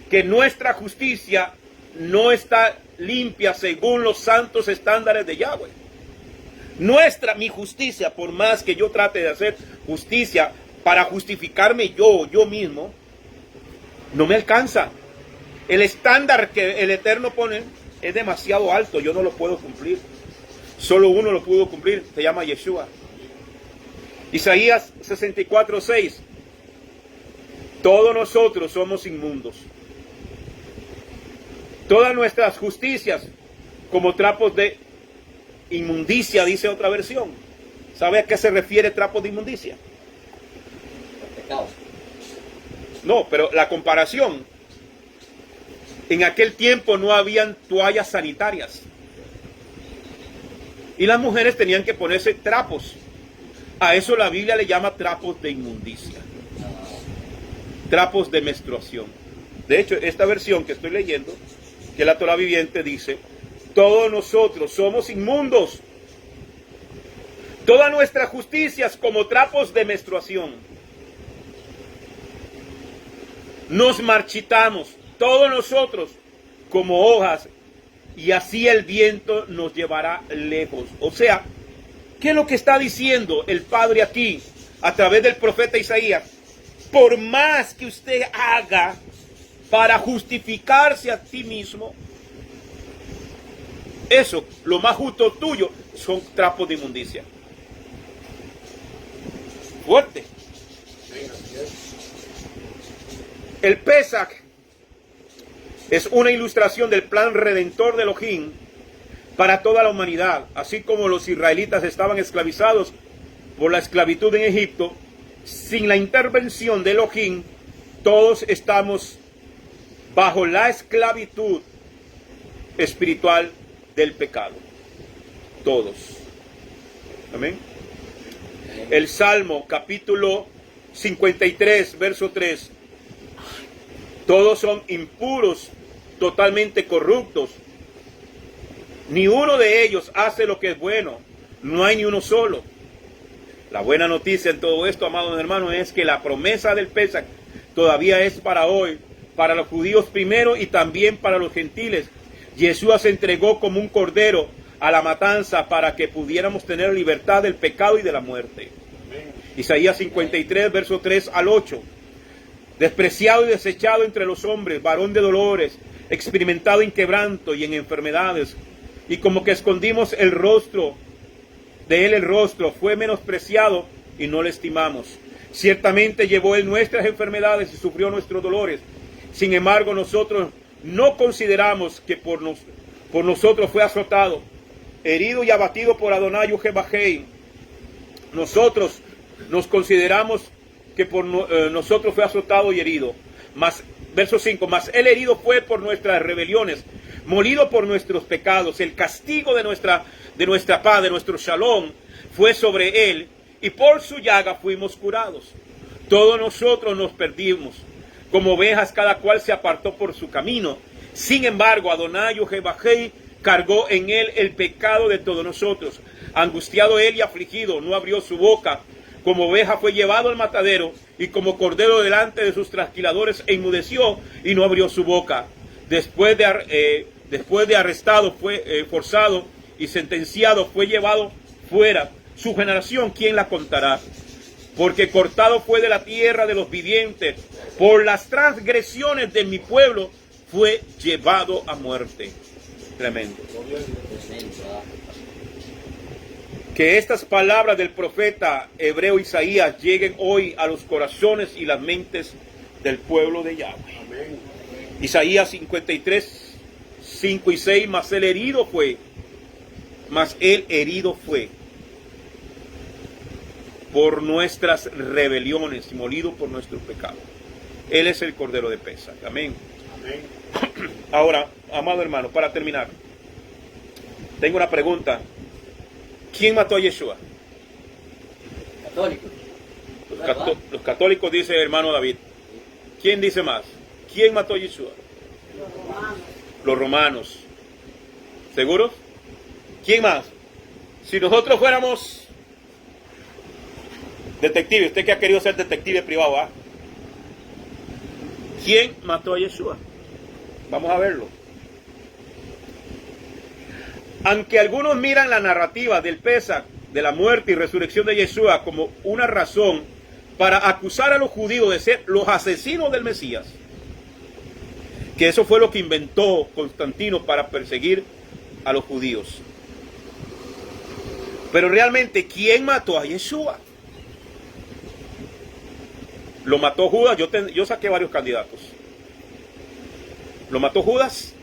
que nuestra justicia no está limpia según los santos estándares de Yahweh. Mi justicia, por más que yo trate de hacer justicia para justificarme yo mismo, no me alcanza. El estándar que el Eterno pone es demasiado alto, yo no lo puedo cumplir. Solo uno lo pudo cumplir, se llama Yeshua. Isaías 64:6. Todos nosotros somos inmundos. Todas nuestras justicias como trapos de inmundicia, dice otra versión. ¿Sabe a qué se refiere trapos de inmundicia? No, pero la comparación. En aquel tiempo no habían toallas sanitarias. Y las mujeres tenían que ponerse trapos. A eso la Biblia le llama trapos de inmundicia. Trapos de menstruación. De hecho, esta versión que estoy leyendo, que es la Torá viviente, dice: todos nosotros somos inmundos. Todas nuestras justicias como trapos de menstruación. Nos marchitamos, todos nosotros, como hojas, y así el viento nos llevará lejos. O sea, ¿qué es lo que está diciendo el Padre aquí a través del profeta Isaías? Por más que usted haga para justificarse a ti mismo, eso, lo más justo tuyo, son trapos de inmundicia. Fuerte. El Pesach es una ilustración del plan redentor de Elohim para toda la humanidad. Así como los israelitas estaban esclavizados por la esclavitud en Egipto, sin la intervención de Elohim, todos estamos bajo la esclavitud espiritual del pecado. Todos. Amén. El Salmo capítulo 53, verso 3. Todos son impuros, totalmente corruptos. Ni uno de ellos hace lo que es bueno. No hay ni uno solo. La buena noticia en todo esto, amados hermanos, es que la promesa del Pesach todavía es para hoy, para los judíos primero y también para los gentiles. Yeshua se entregó como un cordero a la matanza para que pudiéramos tener libertad del pecado y de la muerte. Isaías 53, verso 3 al 8. Despreciado y desechado entre los hombres, varón de dolores, experimentado en quebranto y en enfermedades, y como que escondimos el rostro, de él el rostro, fue menospreciado y no le estimamos. Ciertamente llevó él nuestras enfermedades y sufrió nuestros dolores. Sin embargo, nosotros no consideramos que por nosotros fue azotado, herido y abatido por Adonai Ujebajei. Nosotros nos consideramos que por nosotros fue azotado y herido. Verso 5, mas él herido fue por nuestras rebeliones, molido por nuestros pecados. El castigo de nuestra paz, de nuestro shalom, fue sobre él, y por su llaga fuimos curados. Todos nosotros nos perdimos, como ovejas cada cual se apartó por su camino. Sin embargo, Adonai Ujebajei cargó en él el pecado de todos nosotros. Angustiado él y afligido, no abrió su boca. Como oveja fue llevado al matadero, y como cordero delante de sus trasquiladores enmudeció y no abrió su boca. Después de arrestado, fue forzado y sentenciado, fue llevado fuera. Su generación, ¿quién la contará? Porque cortado fue de la tierra de los vivientes, por las transgresiones de mi pueblo fue llevado a muerte. Tremendo. Que estas palabras del profeta hebreo Isaías lleguen hoy a los corazones y las mentes del pueblo de Yahweh. Amén. Isaías 53, 5 y 6, mas el herido fue por nuestras rebeliones y molido por nuestros pecados. Él es el Cordero de Pesach. Amén. Amén. Ahora, amado hermano, para terminar, tengo una pregunta. ¿Quién mató a Yeshua? Católico. Los católicos dicen hermano David. ¿Quién dice más? ¿Quién mató a Yeshua? Los romanos. Los romanos. ¿Seguros? ¿Quién más? Si nosotros fuéramos detectives, usted que ha querido ser detective privado, ¿ah? ¿Quién mató a Yeshua? Vamos a verlo. Aunque algunos miran la narrativa del Pesach, de la muerte y resurrección de Yeshua como una razón para acusar a los judíos de ser los asesinos del Mesías, que eso fue lo que inventó Constantino para perseguir a los judíos. Pero realmente, ¿quién mató a Yeshua? ¿Lo mató Judas? Yo saqué varios candidatos. ¿Lo mató Judas?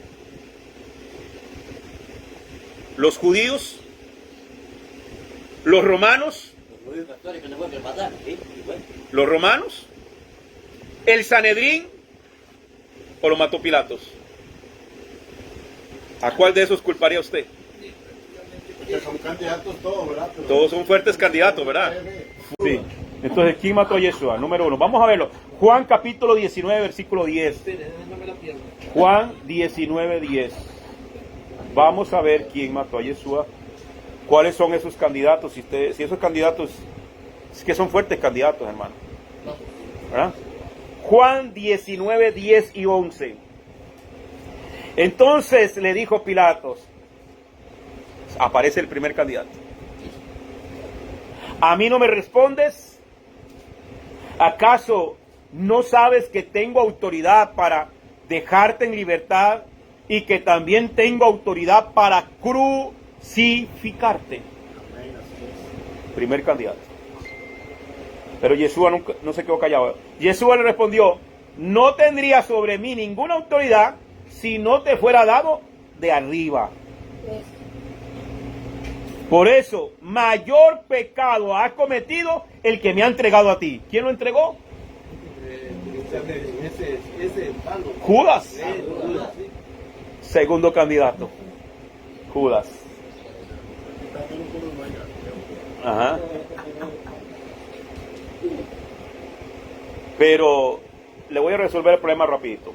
¿Los judíos? ¿Los romanos? Los judíos católicos no pueden matar, ¿sí? Igual. ¿Los romanos? ¿El Sanedrín? ¿O lo mató Pilatos? ¿A cuál de esos culparía usted? Que son candidatos todos, ¿verdad? Pero Todos son fuertes candidatos, ¿verdad? Sí. Entonces, ¿quién mató a Yeshua? Número 1. Vamos a verlo. Juan capítulo 19, versículo 10. Espere, no me la pierdo. Juan 19, 10. Vamos a ver quién mató a Yeshua. ¿Cuáles son esos candidatos? Si esos candidatos, es que son fuertes candidatos, hermano. ¿Verdad? Juan 19, 10 y 11. Entonces le dijo Pilatos, aparece el primer candidato. ¿A mí no me respondes? ¿Acaso no sabes que tengo autoridad para dejarte en libertad y que también tengo autoridad para crucificarte? Primer candidato. Pero Yeshua no se quedó callado. Yeshua le respondió, no tendría sobre mí ninguna autoridad si no te fuera dado de arriba. Por eso, mayor pecado ha cometido el que me ha entregado a ti. ¿Quién lo entregó? Ese palo. Judas. Judas, sí. Segundo candidato. Judas. Ajá. Pero le voy a resolver el problema rapidito.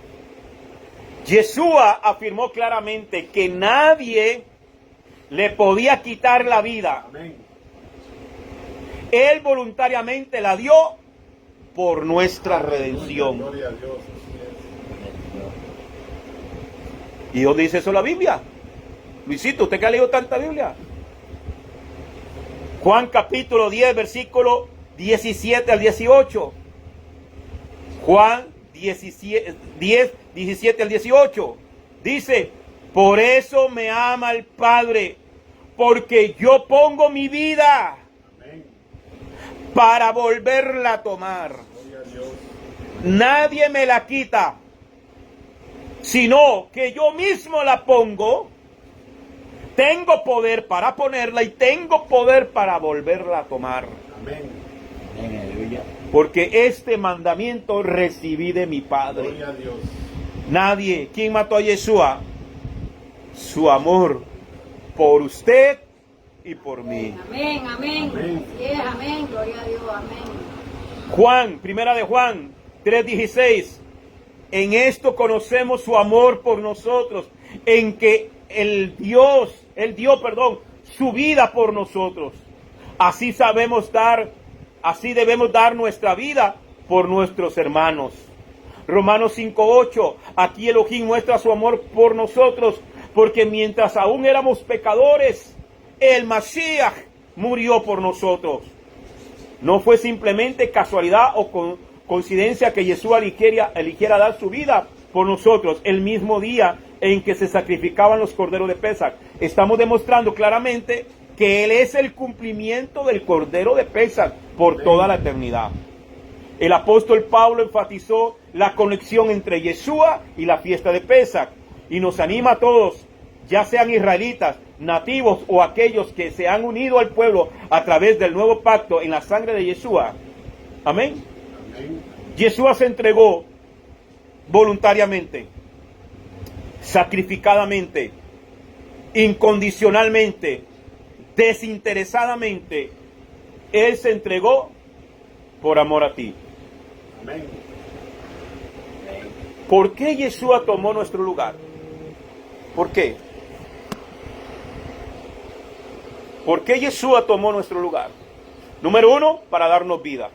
Yeshua afirmó claramente que nadie le podía quitar la vida. Amén. Él voluntariamente la dio por nuestra redención. Gloria a Dios. ¿Y dónde dice eso la Biblia? Luisito, ¿usted que ha leído tanta Biblia? Juan capítulo 10, versículo 17 al 18. Juan 10, 17 al 18. Dice, por eso me ama el Padre, porque yo pongo mi vida Amén. para volverla a tomar. Gloria a Dios. Nadie me la quita, sino que yo mismo la pongo. Tengo poder para ponerla y tengo poder para volverla a tomar. Amén. Porque este mandamiento recibí de mi Padre. Gloria a Dios. Nadie. ¿Quién mató a Yeshua? Su amor por usted y por mí. Amén, amén. Amén. Así es, amén. Gloria a Dios, amén. Juan, primera de Juan 3:16. En esto conocemos su amor por nosotros, en que Él dio, su vida por nosotros. Así debemos dar nuestra vida por nuestros hermanos. Romanos 5:8. Aquí Elohim muestra su amor por nosotros, porque mientras aún éramos pecadores, el Mashiach murió por nosotros. No fue simplemente casualidad o coincidencia que Yeshua eligiera dar su vida por nosotros el mismo día en que se sacrificaban los corderos de Pesach. Estamos demostrando claramente que Él es el cumplimiento del Cordero de Pesach por toda la eternidad. El apóstol Pablo enfatizó la conexión entre Yeshua y la fiesta de Pesach y nos anima a todos, ya sean israelitas, nativos o aquellos que se han unido al pueblo a través del nuevo pacto en la sangre de Yeshua. Amén. Yeshua se entregó voluntariamente, sacrificadamente, incondicionalmente, desinteresadamente. Él se entregó por amor a ti. Amén. ¿Por qué Yeshua tomó nuestro lugar? ¿Por qué? ¿Por qué Yeshua tomó nuestro lugar? Número 1, para darnos vida.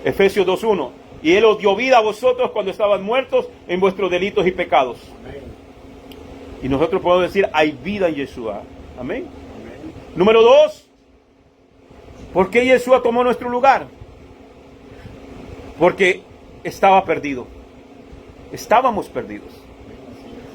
Efesios 2:1. Y Él os dio vida a vosotros cuando estaban muertos en vuestros delitos y pecados. Amén. Y nosotros podemos decir, hay vida en Yeshua. Amén. Amén. Número 2, ¿por qué Yeshua tomó nuestro lugar? Porque estaba perdido. Estábamos perdidos.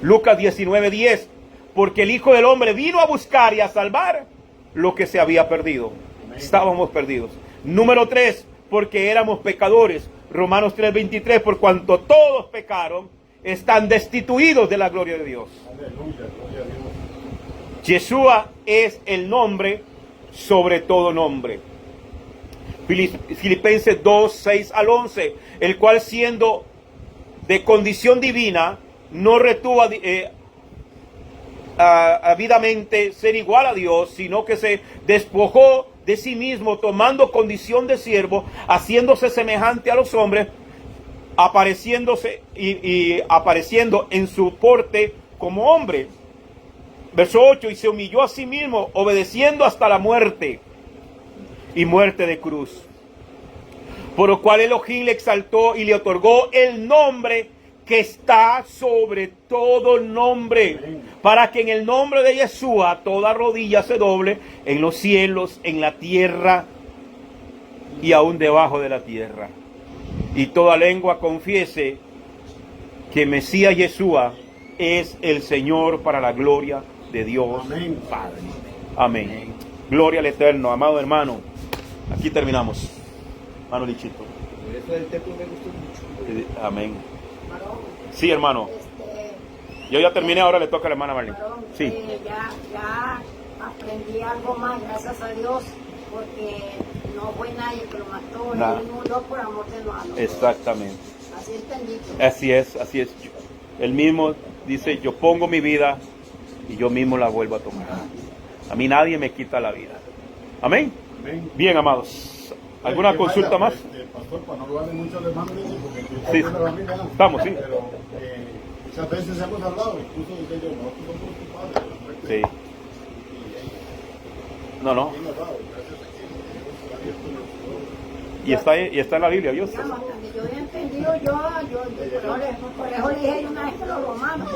Lucas 19:10. Porque el Hijo del Hombre vino a buscar y a salvar lo que se había perdido. Estábamos perdidos. Número 3, porque éramos pecadores. Romanos 3:23. Por cuanto todos pecaron, están destituidos de la gloria de Dios. Aleluya, gloria a Dios. Yeshua es el nombre sobre todo nombre. Filipenses 2:6-11, el cual siendo de condición divina, no retuvo ávidamente ser igual a Dios, sino que se despojó de sí mismo, tomando condición de siervo, haciéndose semejante a los hombres, apareciéndose y apareciendo en su porte como hombre. Verso 8, y se humilló a sí mismo, obedeciendo hasta la muerte, y muerte de cruz. Por lo cual Elohim le exaltó y le otorgó el nombre que está sobre todo nombre, para que en el nombre de Yeshua toda rodilla se doble en los cielos, en la tierra y aún debajo de la tierra, y toda lengua confiese que Mesías Yeshua es el Señor, para la gloria de Dios. Amén. Padre. Amén. Gloria al Eterno. Amado hermano, aquí terminamos. Hermano Lichito. Eso del templo me gustó mucho. Amén. Varón, Sí, hermano. Yo ya terminé, ahora le toca a la hermana Marlene. varón, Sí. ya aprendí algo más, gracias a Dios, porque no fue nadie que lo mató, Nada. él murió por amor de nosotros. Exactamente. Así entendí. Así es, así es. Él mismo dice, yo pongo mi vida y yo mismo la vuelvo a tomar. A mí nadie me quita la vida. Amén. Amén. Bien, amados. ¿Alguna Que consulta vaya, más? Pastor, para no robarle mucho al hermano, porque Sí. yo la familia, Estamos, sí. Pero muchas veces hemos hablado, incluso dice yo, nosotros somos culpables de la muerte. Sí. No, no. Y hemos dado, gracias a que Dios ha abierto nuestros ojos. Y está en la Biblia, Dios. Digamos, donde yo había entendido, por eso le dije una vez que los romanos.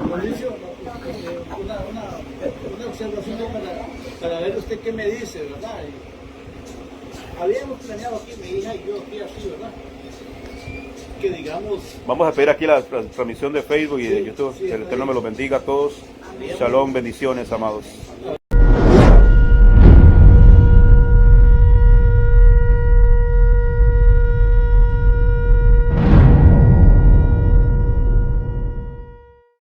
Mauricio, una observación para ver usted qué me dice, ¿verdad? Habíamos planeado aquí, mi hija y yo, aquí así, ¿verdad? Que digamos... Vamos a pedir aquí la transmisión de Facebook y de Sí, YouTube. sí, Que el está Eterno bien. me los bendiga a todos. Shalom, bendiciones, amados.